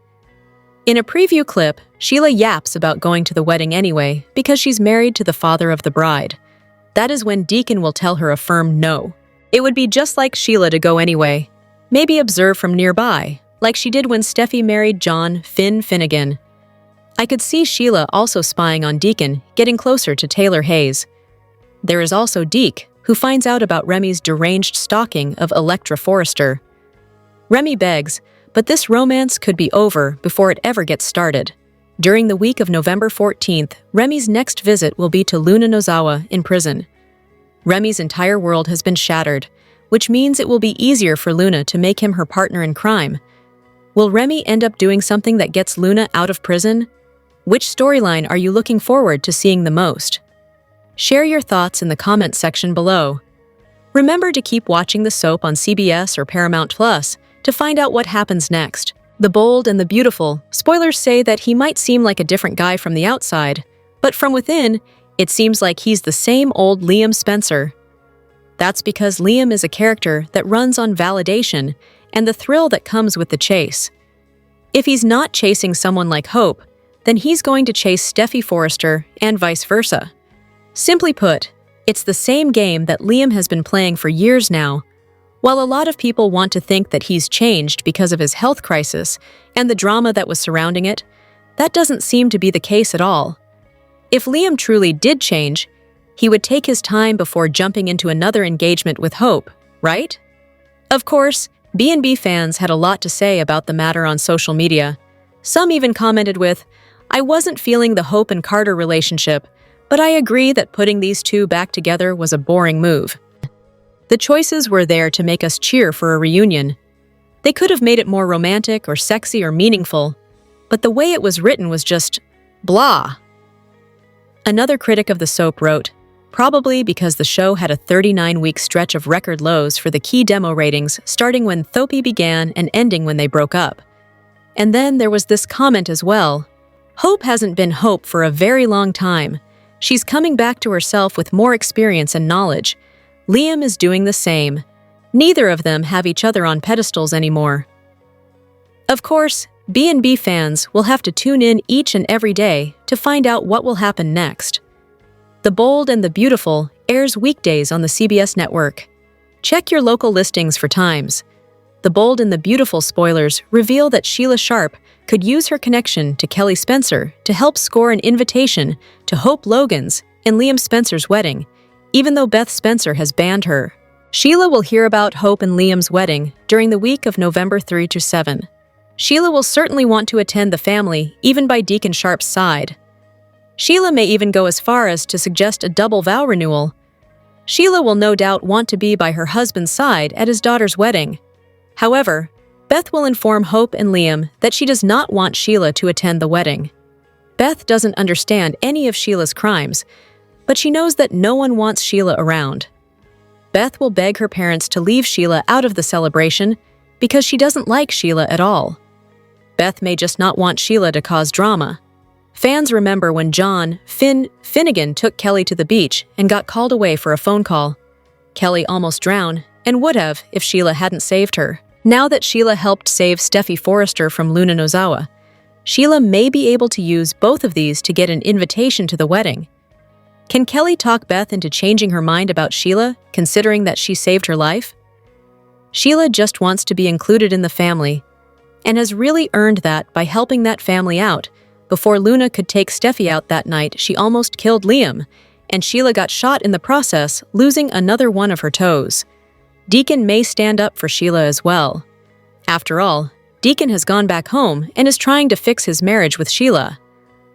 Speaker 1: In a preview clip, Sheila yaps about going to the wedding anyway because she's married to the father of the bride. That is when Deacon will tell her a firm no. It would be just like Sheila to go anyway. Maybe observe from nearby, like she did when Steffi married John Finnegan. I could see Sheila also spying on Deacon, getting closer to Taylor Hayes. There is also Deke, who finds out about Remy's deranged stalking of Electra Forrester. Remy begs, but this romance could be over before it ever gets started. During the week of November 14th, Remy's next visit will be to Luna Nozawa in prison. Remy's entire world has been shattered, which means it will be easier for Luna to make him her partner in crime. Will Remy end up doing something that gets Luna out of prison? Which storyline are you looking forward to seeing the most? Share your thoughts in the comments section below. Remember to keep watching the soap on CBS or Paramount Plus to find out what happens next. The Bold and the Beautiful, spoilers say that he might seem like a different guy from the outside, but from within, it seems like he's the same old Liam Spencer. That's because Liam is a character that runs on validation and the thrill that comes with the chase. If he's not chasing someone like Hope, then he's going to chase Steffi Forrester and vice versa. Simply put, It's the same game that Liam has been playing for years now. While a lot of people want to think that he's changed because of his health crisis and the drama that was surrounding it, that doesn't seem to be the case at all. If Liam truly did change, he would take his time before jumping into another engagement with Hope, right? Of course, B&B fans had a lot to say about the matter on social media. Some even commented with, "I wasn't feeling the Hope and Carter relationship, but I agree that putting these two back together was a boring move." The choices were there to make us cheer for a reunion. They could have made it more romantic or sexy or meaningful, but the way it was written was just blah. Another critic of the soap wrote, probably because the show had a 39-week stretch of record lows for the key demo ratings, starting when Thope began and ending when they broke up. And then there was this comment as well. Hope hasn't been Hope for a very long time. She's coming back to herself with more experience and knowledge. Liam is doing the same. Neither of them have each other on pedestals anymore. Of course, B&B fans will have to tune in each and every day to find out what will happen next. The Bold and the Beautiful airs weekdays on the CBS network. Check your local listings for times. The Bold and the Beautiful spoilers reveal that Sheila Sharp could use her connection to Kelly Spencer to help score an invitation to Hope Logan's and Liam Spencer's wedding, even though Beth Spencer has banned her. Sheila will hear about Hope and Liam's wedding during the week of November 3 to 7. Sheila will certainly want to attend the family, even by Deacon Sharp's side. Sheila may even go as far as to suggest a double vow renewal. Sheila will no doubt want to be by her husband's side at his daughter's wedding. However, Beth will inform Hope and Liam that she does not want Sheila to attend the wedding. Beth doesn't understand any of Sheila's crimes, but she knows that no one wants Sheila around. Beth will beg her parents to leave Sheila out of the celebration because she doesn't like Sheila at all. Beth may just not want Sheila to cause drama. Fans remember when John Finnegan took Kelly to the beach and got called away for a phone call. Kelly almost drowned and would have if Sheila hadn't saved her. Now that Sheila helped save Steffi Forrester from Luna Nozawa, Sheila may be able to use both of these to get an invitation to the wedding. Can Kelly talk Beth into changing her mind about Sheila, considering that she saved her life? Sheila just wants to be included in the family, and has really earned that by helping that family out. Before Luna could take Steffi out that night, she almost killed Liam, and Sheila got shot in the process, losing another one of her toes. Deacon may stand up for Sheila as well. After all, Deacon has gone back home and is trying to fix his marriage with Sheila.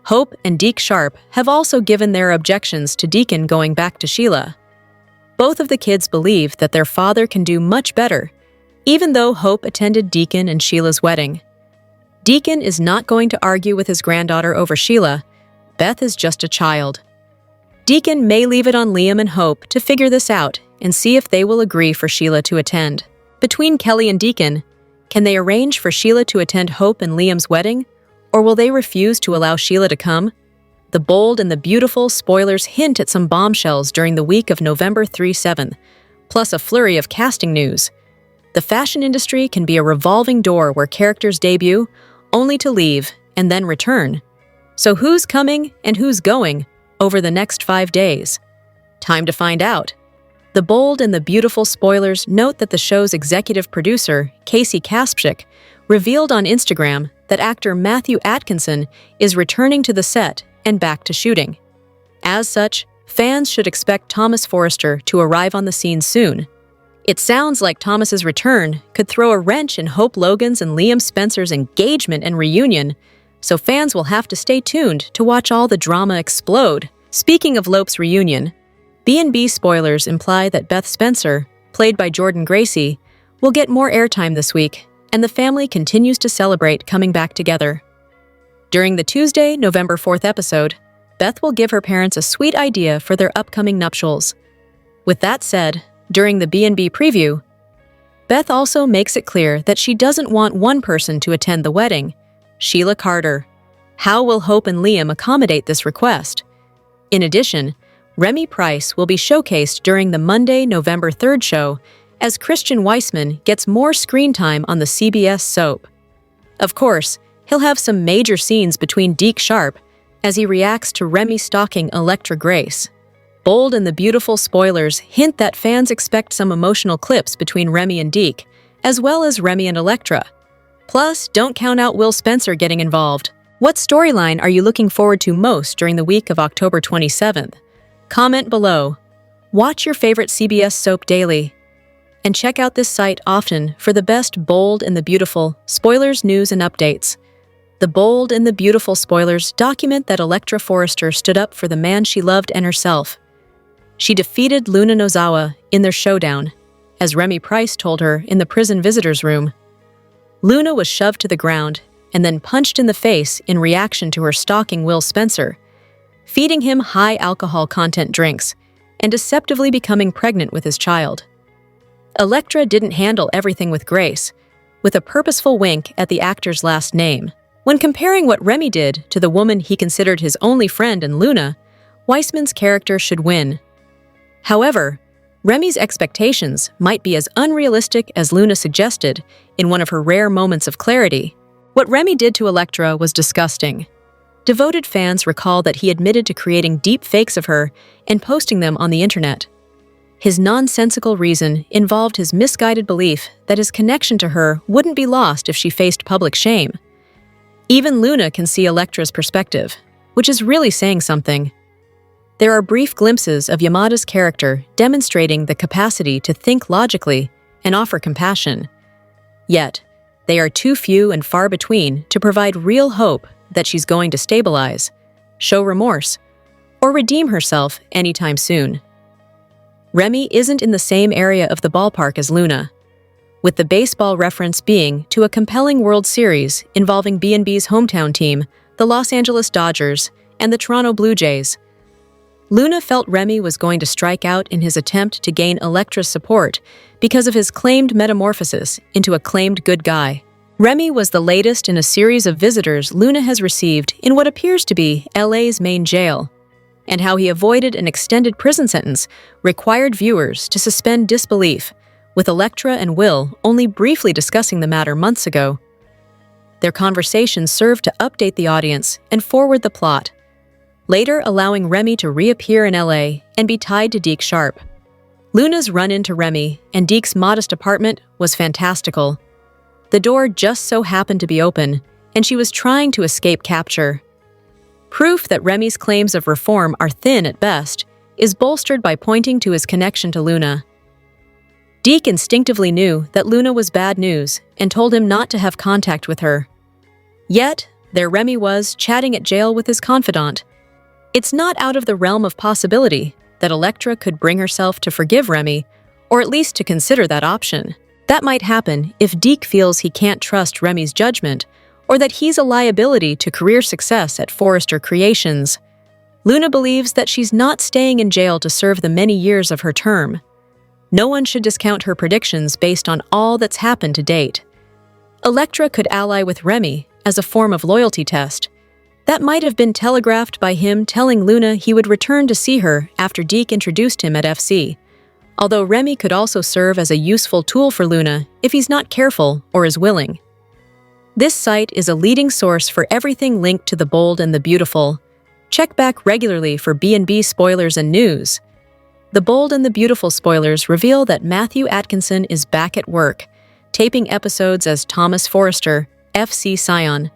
Speaker 1: Hope and Deke Sharp have also given their objections to Deacon going back to Sheila. Both of the kids believe that their father can do much better, even though Hope attended Deacon and Sheila's wedding. Deacon is not going to argue with his granddaughter over Sheila. Beth is just a child. Deacon may leave it on Liam and Hope to figure this out and see if they will agree for Sheila to attend. Between Kelly and Deacon, can they arrange for Sheila to attend Hope and Liam's wedding, or will they refuse to allow Sheila to come? The Bold and the Beautiful spoilers hint at some bombshells during the week of November 3-7, plus a flurry of casting news. The fashion industry can be a revolving door where characters debut, only to leave and then return. So who's coming and who's going over the next 5 days? Time to find out. The Bold and the Beautiful spoilers note that the show's executive producer, Casey Kaspchik, revealed on Instagram that actor Matthew Atkinson is returning to the set and back to shooting. As such, fans should expect Thomas Forrester to arrive on the scene soon. It sounds like Thomas's return could throw a wrench in Hope Logan's and Liam Spencer's engagement and reunion, so fans will have to stay tuned to watch all the drama explode. Speaking of Lope's reunion, B&B spoilers imply that Beth Spencer, played by Jordan Gracie, will get more airtime this week, and the family continues to celebrate coming back together. During the Tuesday, November 4th episode, Beth will give her parents a sweet idea for their upcoming nuptials. With that said, during the B&B preview, Beth also makes it clear that she doesn't want one person to attend the wedding, Sheila Carter. How will Hope and Liam accommodate this request? In addition, Remy Price will be showcased during the Monday, November 3rd show as Christian Weissman gets more screen time on the CBS soap. Of course, he'll have some major scenes between Deke Sharp as he reacts to Remy stalking Electra'S. Bold and the Beautiful spoilers hint that fans expect some emotional clips between Remy and Deke, as well as Remy and Electra. Plus, don't count out Will Spencer getting involved. What storyline are you looking forward to most during the week of October 27th? Comment below. Watch your favorite CBS soap daily. And check out this site often for the best Bold and the Beautiful spoilers, news, and updates. The Bold and the Beautiful spoilers document that Electra Forrester stood up for the man she loved and herself. She defeated Luna Nozawa in their showdown, as Remy Price told her in the prison visitors' room. Luna was shoved to the ground and then punched in the face in reaction to her stalking Will Spencer, feeding him high-alcohol content drinks, and deceptively becoming pregnant with his child. Electra didn't handle everything with grace, with a purposeful wink at the actor's last name. When comparing what Remy did to the woman he considered his only friend in Luna, Weissman's character should win. However, Remy's expectations might be as unrealistic as Luna suggested in one of her rare moments of clarity. What Remy did to Electra was disgusting. Devoted fans recall that he admitted to creating deep fakes of her and posting them on the internet. His nonsensical reason involved his misguided belief that his connection to her wouldn't be lost if she faced public shame. Even Luna can see Electra's perspective, which is really saying something. There are brief glimpses of Yamada's character demonstrating the capacity to think logically and offer compassion. Yet, they are too few and far between to provide real hope that she's going to stabilize, show remorse, or redeem herself anytime soon. Remy isn't in the same area of the ballpark as Luna, with the baseball reference being to a compelling World Series involving B&B's hometown team, the Los Angeles Dodgers, and the Toronto Blue Jays. Luna felt Remy was going to strike out in his attempt to gain Electra's support because of his claimed metamorphosis into a claimed good guy. Remy was the latest in a series of visitors Luna has received in what appears to be LA's main jail, and how he avoided an extended prison sentence required viewers to suspend disbelief, with Electra and Will only briefly discussing the matter months ago. Their conversations served to update the audience and forward the plot, later allowing Remy to reappear in LA and be tied to Deke Sharp. Luna's run-in to Remy and Deke's modest apartment was fantastical. The door just so happened to be open, and she was trying to escape capture. Proof that Remy's claims of reform are thin at best is bolstered by pointing to his connection to Luna. Deke instinctively knew that Luna was bad news and told him not to have contact with her. Yet, there Remy was, chatting at jail with his confidant. It's not out of the realm of possibility that Electra could bring herself to forgive Remy, or at least to consider that option. That might happen if Deke feels he can't trust Remy's judgment, or that he's a liability to career success at Forrester Creations. Luna believes that she's not staying in jail to serve the many years of her term. No one should discount her predictions based on all that's happened to date. Electra could ally with Remy as a form of loyalty test. That might have been telegraphed by him telling Luna he would return to see her after Deke introduced him at FC, although Remy could also serve as a useful tool for Luna if he's not careful or is willing. This site is a leading source for everything linked to the Bold and the Beautiful. Check back regularly for B&B spoilers and news. The Bold and the Beautiful spoilers reveal that Matthew Atkinson is back at work, taping episodes as Thomas Forrester, FC Scion.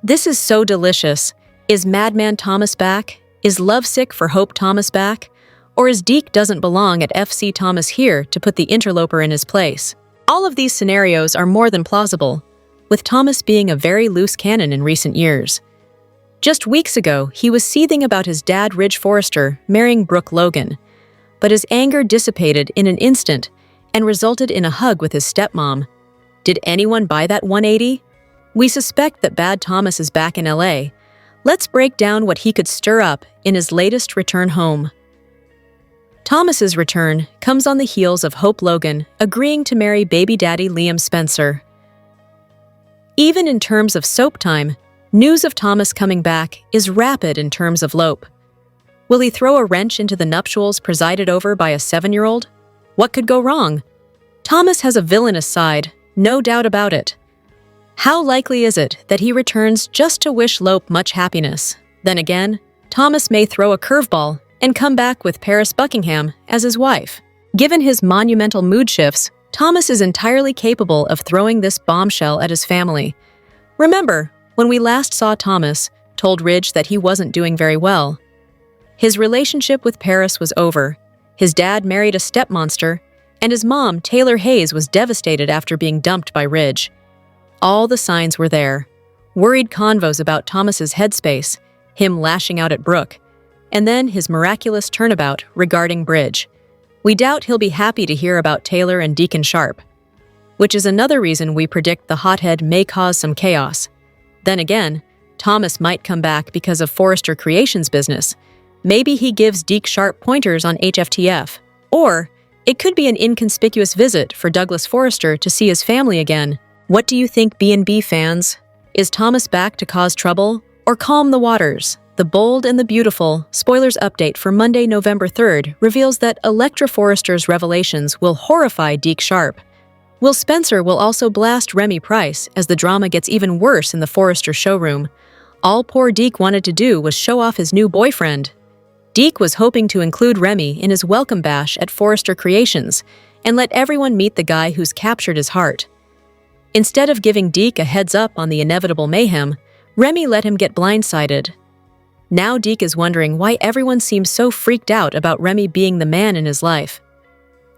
Speaker 1: This is so delicious. Is Madman Thomas back? Is Lovesick for Hope Thomas back? Or is Deke doesn't belong at FC Thomas here to put the interloper in his place? All of these scenarios are more than plausible, with Thomas being a very loose cannon in recent years. Just weeks ago, he was seething about his dad Ridge Forrester marrying Brooke Logan, but his anger dissipated in an instant and resulted in a hug with his stepmom. Did anyone buy that 180? We suspect that Bad Thomas is back in LA. Let's break down what he could stir up in his latest return home. Thomas's return comes on the heels of Hope Logan agreeing to marry baby daddy Liam Spencer. Even in terms of soap time, news of Thomas coming back is rapid in terms of Lope. Will he throw a wrench into the nuptials presided over by a 7-year-old? What could go wrong? Thomas has a villainous side, no doubt about it. How likely is it that he returns just to wish Lope much happiness? Then again, Thomas may throw a curveball and come back with Paris Buckingham as his wife. Given his monumental mood shifts, Thomas is entirely capable of throwing this bombshell at his family. Remember, when we last saw Thomas, told Ridge that he wasn't doing very well. His relationship with Paris was over, his dad married a stepmonster, and his mom, Taylor Hayes, was devastated after being dumped by Ridge. All the signs were there. Worried convos about Thomas's headspace, him lashing out at Brooke, and then his miraculous turnabout regarding Bridge. We doubt he'll be happy to hear about Taylor and Deacon Sharp, which is another reason we predict the hothead may cause some chaos. Then again, Thomas might come back because of Forrester Creations' business. Maybe he gives Deke Sharp pointers on HFTF. Or it could be an inconspicuous visit for Douglas Forrester to see his family again. What do you think, B&B fans? Is Thomas back to cause trouble or calm the waters? The Bold and the Beautiful spoilers update for Monday, November 3rd reveals that Electra Forrester's revelations will horrify Deke Sharp. Will Spencer will also blast Remy Price as the drama gets even worse in the Forrester showroom. All poor Deke wanted to do was show off his new boyfriend. Deke was hoping to include Remy in his welcome bash at Forrester Creations and let everyone meet the guy who's captured his heart. Instead of giving Deke a heads up on the inevitable mayhem, Remy let him get blindsided. Now Deke is wondering why everyone seems so freaked out about Remy being the man in his life.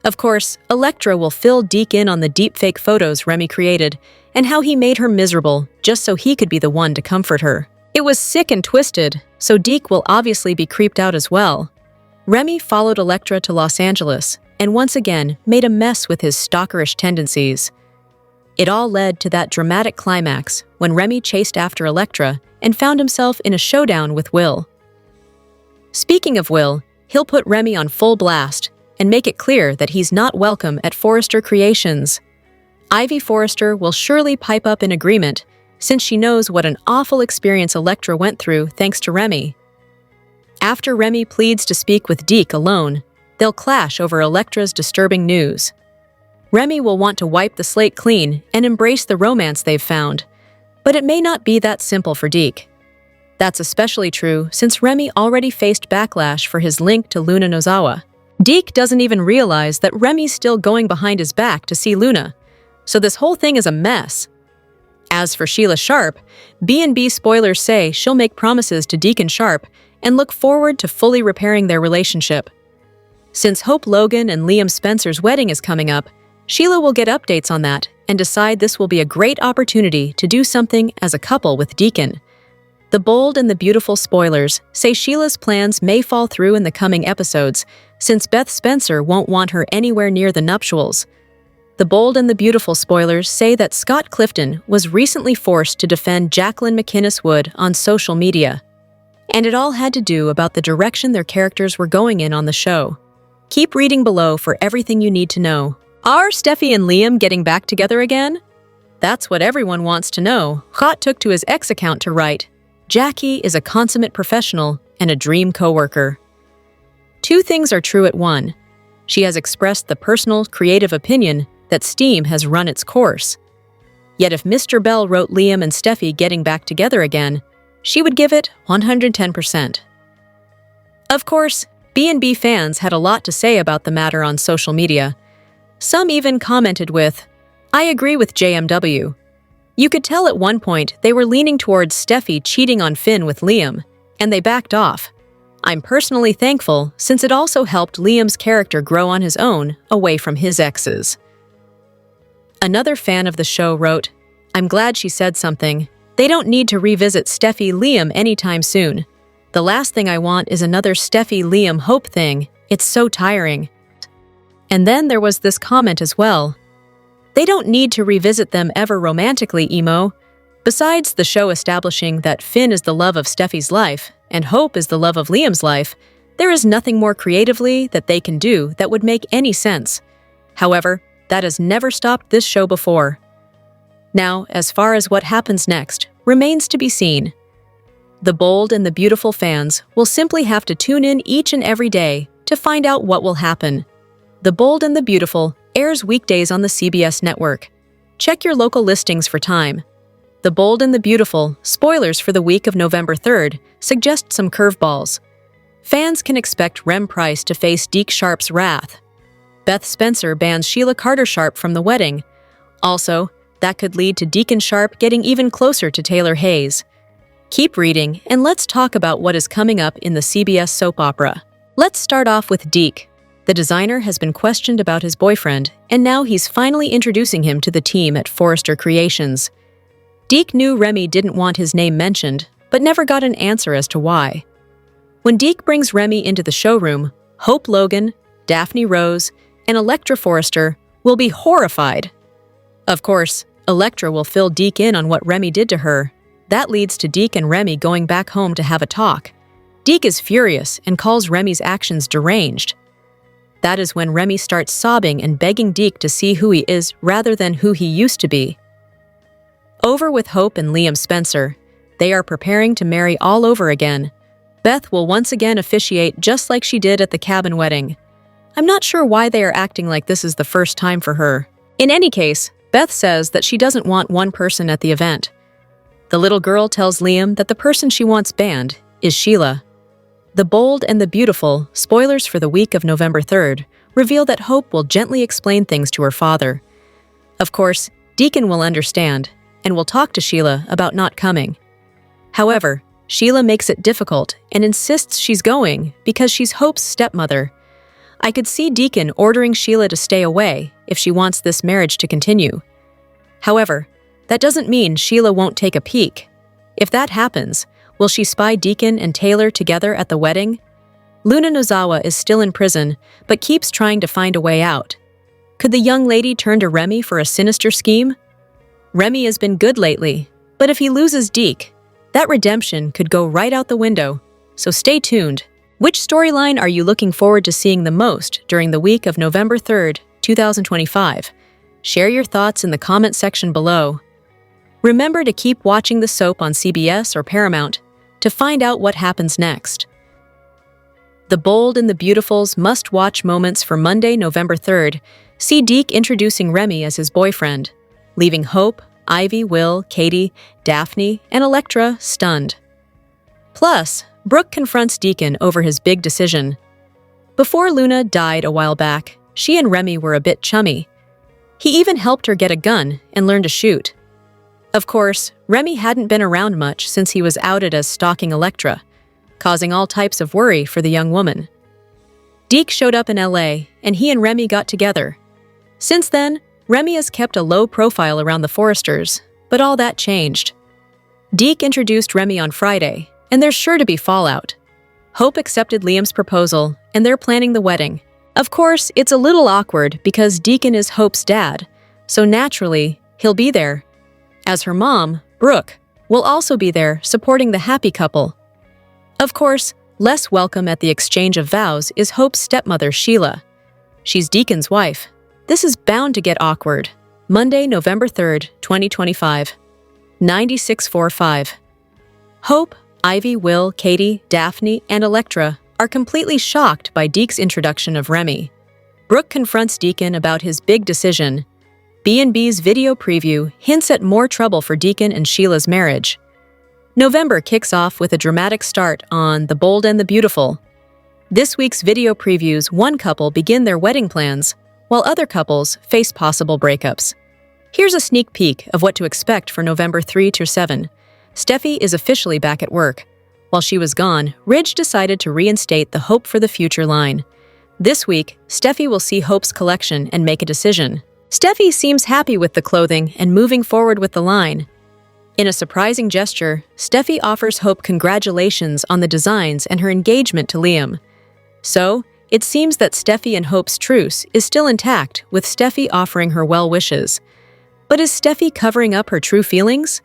Speaker 1: Of course, Electra will fill Deke in on the deepfake photos Remy created and how he made her miserable just so he could be the one to comfort her. It was sick and twisted, so Deke will obviously be creeped out as well. Remy followed Electra to Los Angeles and once again made a mess with his stalkerish tendencies. It all led to that dramatic climax when Remy chased after Electra and found himself in a showdown with Will. Speaking of Will, he'll put Remy on full blast and make it clear that he's not welcome at Forrester Creations. Ivy Forrester will surely pipe up in agreement since she knows what an awful experience Electra went through thanks to Remy. After Remy pleads to speak with Deke alone, they'll clash over Electra's disturbing news. Remy will want to wipe the slate clean and embrace the romance they've found, but it may not be that simple for Deke. That's especially true since Remy already faced backlash for his link to Luna Nozawa. Deke doesn't even realize that Remy's still going behind his back to see Luna, so this whole thing is a mess. As for Sheila Sharp, B&B spoilers say she'll make promises to Deacon Sharp and look forward to fully repairing their relationship. Since Hope Logan and Liam Spencer's wedding is coming up, Sheila will get updates on that and decide this will be a great opportunity to do something as a couple with Deacon. The Bold and the Beautiful spoilers say Sheila's plans may fall through in the coming episodes since Beth Spencer won't want her anywhere near the nuptials. The Bold and the Beautiful spoilers say that Scott Clifton was recently forced to defend Jacqueline McInnes Wood on social media. And it all had to do about the direction their characters were going in on the show. Keep reading below for everything you need to know. Are Steffi and Liam getting back together again? That's what everyone wants to know. Hot took to his ex account to write, Jackie is a consummate professional and a dream coworker. Two things are true at one. She has expressed the personal, creative opinion that Steam has run its course. Yet if Mr. Bell wrote Liam and Steffi getting back together again, she would give it 110%. Of course, B&B fans had a lot to say about the matter on social media. Some even commented with, I agree with JMW. You could tell at one point they were leaning towards Steffi cheating on Finn with Liam, and they backed off. I'm personally thankful since it also helped Liam's character grow on his own away from his exes. Another fan of the show wrote, I'm glad she said something. They don't need to revisit Steffi-Liam anytime soon. The last thing I want is another Steffi-Liam Hope thing. It's so tiring. And then there was this comment as well. They don't need to revisit them ever romantically, emo. Besides the show establishing that Finn is the love of Steffi's life and Hope is the love of Liam's life, there is nothing more creatively that they can do that would make any sense. However, that has never stopped this show before. Now, as far as what happens next, remains to be seen. The Bold and the Beautiful fans will simply have to tune in each and every day to find out what will happen. The Bold and the Beautiful airs weekdays on the CBS network. Check your local listings for time. The Bold and the Beautiful spoilers for the week of November 3rd suggest some curveballs. fans can expect Rem Price to face Deke Sharp's wrath. Beth Spencer bans Sheila Carter Sharp from the wedding. Also, that could lead to Deacon Sharp getting even closer to Taylor Hayes. Keep reading, and let's talk about what is coming up in the CBS soap opera. Let's start off with Deke. The designer has been questioned about his boyfriend, and now he's finally introducing him to the team at Forrester Creations. Deke knew Remy didn't want his name mentioned, but never got an answer as to why. When Deke brings Remy into the showroom, Hope Logan, Daphne Rose, and Electra Forrester will be horrified. Of course, Electra will fill Deke in on what Remy did to her. That leads to Deke and Remy going back home to have a talk. Deke is furious and calls Remy's actions deranged. That is when Remy starts sobbing and begging Deke to see who he is rather than who he used to be. Over with Hope and Liam Spencer. They are preparing to marry all over again. Beth will once again officiate just like she did at the cabin wedding. I'm not sure why they are acting like this is the first time for her. In any case, Beth says that she doesn't want one person at the event. The little girl tells Liam that the person she wants banned is Sheila. The Bold and the Beautiful, spoilers for the week of November 3rd, reveal that Hope will gently explain things to her father. Of course, Deacon will understand, and will talk to Sheila about not coming. However, Sheila makes it difficult and insists she's going because she's Hope's stepmother. I could see Deacon ordering Sheila to stay away if she wants this marriage to continue. However, that doesn't mean Sheila won't take a peek. If that happens, will she spy Deacon and Taylor together at the wedding? Luna Nozawa is still in prison, but keeps trying to find a way out. Could the young lady turn to Remy for a sinister scheme? Remy has been good lately, but if he loses Deke, that redemption could go right out the window, so stay tuned. Which storyline are you looking forward to seeing the most during the week of November 3rd, 2025? Share your thoughts in the comment section below. Remember to keep watching the soap on CBS or Paramount to find out what happens next. The Bold and the Beautiful's must-watch moments for Monday, November 3rd see Deke introducing Remy as his boyfriend, leaving Hope, Ivy, Will, Katie, Daphne, and Electra stunned. Plus, Brooke confronts Deacon over his big decision. Before Luna died a while back, she and Remy were a bit chummy. He even helped her get a gun and learn to shoot. Of course, Remy hadn't been around much since he was outed as stalking Electra, causing all types of worry for the young woman. Deke showed up in LA, and he and Remy got together. Since then, Remy has kept a low profile around the Forresters, but all that changed. Deke introduced Remy on Friday, and there's sure to be fallout. Hope accepted Liam's proposal, and they're planning the wedding. Of course, it's a little awkward because Deacon is Hope's dad, so naturally, he'll be there. As her mom, Brooke, will also be there supporting the happy couple. Of course, less welcome at the exchange of vows is Hope's stepmother, Sheila. She's Deacon's wife. This is bound to get awkward. Monday, November 3rd, 2025. 9645. Hope, Ivy, Will, Katie, Daphne, and Electra are completely shocked by Deke's introduction of Remy. Brooke confronts Deacon about his big decision. B&B's video preview hints at more trouble for Deacon and Sheila's marriage. November kicks off with a dramatic start on The Bold and the Beautiful. This week's video previews one couple begin their wedding plans, while other couples face possible breakups. Here's a sneak peek of what to expect for November 3-7. Steffi is officially back at work. While she was gone, Ridge decided to reinstate the Hope for the Future line. This week, Steffi will see Hope's collection and make a decision. Steffi seems happy with the clothing and moving forward with the line. In a surprising gesture, Steffi offers Hope congratulations on the designs and her engagement to Liam. So, it seems that Steffi and Hope's truce is still intact, with Steffi offering her well wishes. But is Steffi covering up her true feelings?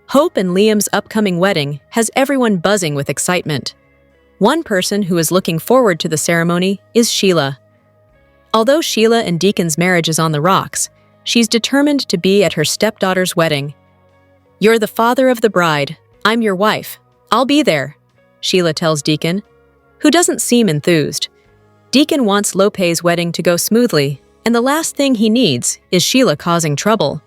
Speaker 1: Hope and Liam's upcoming wedding has everyone buzzing with excitement. One person who is looking forward to the ceremony is Sheila. Although Sheila and Deacon's marriage is on the rocks, she's determined to be at her stepdaughter's wedding. "You're the father of the bride. I'm your wife. I'll be there," Sheila tells Deacon, who doesn't seem enthused. Deacon wants Lope's wedding to go smoothly, and the last thing he needs is Sheila causing trouble.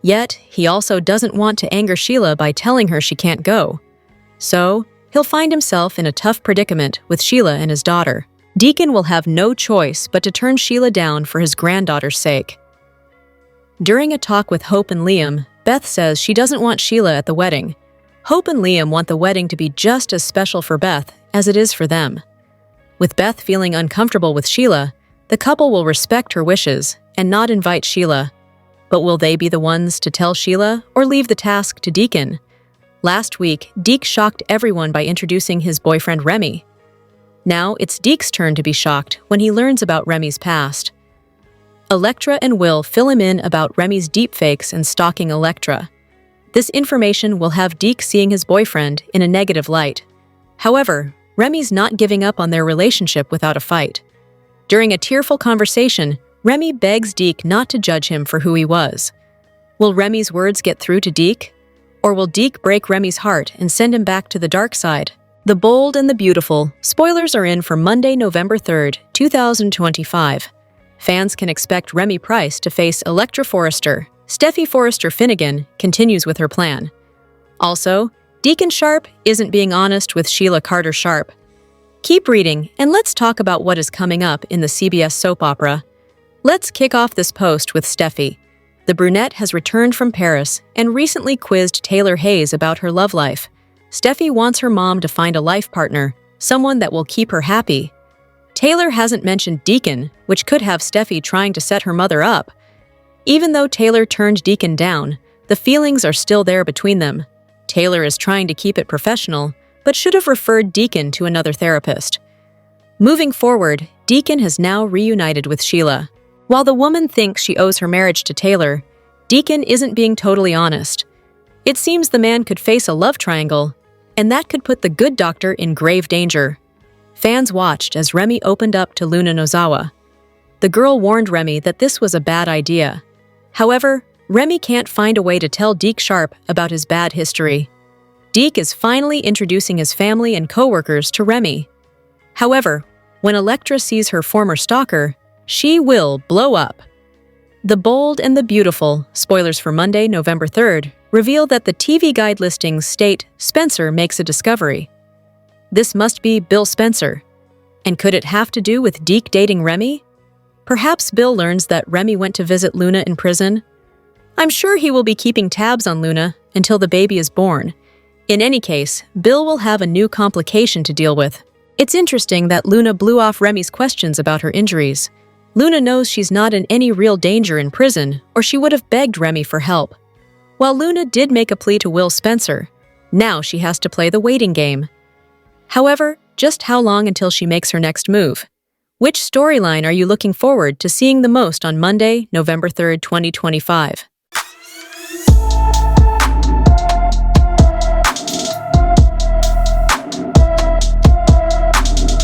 Speaker 1: Yet, he also doesn't want to anger Sheila by telling her she can't go. So, he'll find himself in a tough predicament with Sheila and his daughter. Deacon will have no choice but to turn Sheila down for his granddaughter's sake. During a talk with Hope and Liam, Beth says she doesn't want Sheila at the wedding. Hope and Liam want the wedding to be just as special for Beth as it is for them. With Beth feeling uncomfortable with Sheila, the couple will respect her wishes and not invite Sheila. But will they be the ones to tell Sheila or leave the task to Deacon? Last week, Deke shocked everyone by introducing his boyfriend Remy. Now it's Deke's turn to be shocked when he learns about Remy's past. Electra and Will fill him in about Remy's deepfakes and stalking Electra. This information will have Deke seeing his boyfriend in a negative light. However, Remy's not giving up on their relationship without a fight. During a tearful conversation, Remy begs Deke not to judge him for who he was. Will Remy's words get through to Deke? Or will Deke break Remy's heart and send him back to the dark side? The Bold and the Beautiful. Spoilers are in for Monday, November 3rd, 2025. Fans can expect Remy Price to face Electra Forrester. Steffi Forrester Finnegan continues with her plan. Also, Deacon Sharp isn't being honest with Sheila Carter Sharp. Keep reading, and let's talk about what is coming up in the CBS soap opera. Let's kick off this post with Steffi. The brunette has returned from Paris and recently quizzed Taylor Hayes about her love life. Steffi wants her mom to find a life partner, someone that will keep her happy. Taylor hasn't mentioned Deacon, which could have Steffi trying to set her mother up. Even though Taylor turned Deacon down, the feelings are still there between them. Taylor is trying to keep it professional, but should have referred Deacon to another therapist. Moving forward, Deacon has now reunited with Sheila. While the woman thinks she owes her marriage to Taylor, Deacon isn't being totally honest. It seems the man could face a love triangle, and that could put the good doctor in grave danger. Fans watched as Remy opened up to Luna Nozawa. The girl warned Remy that this was a bad idea. However, Remy can't find a way to tell Deke Sharp about his bad history. Deke is finally introducing his family and co-workers to Remy. However, when Electra sees her former stalker, she will blow up. The Bold and the Beautiful, spoilers for Monday, November 3rd, reveal that the TV guide listings state Spencer makes a discovery. This must be Bill Spencer. And could it have to do with Deke dating Remy? Perhaps Bill learns that Remy went to visit Luna in prison. I'm sure he will be keeping tabs on Luna until the baby is born. In any case, Bill will have a new complication to deal with. It's interesting that Luna blew off Remy's questions about her injuries. Luna knows she's not in any real danger in prison, or she would have begged Remy for help. While Luna did make a plea to Will Spencer, now she has to play the waiting game. However, just how long until she makes her next move? Which storyline are you looking forward to seeing the most on Monday, November 3rd, 2025?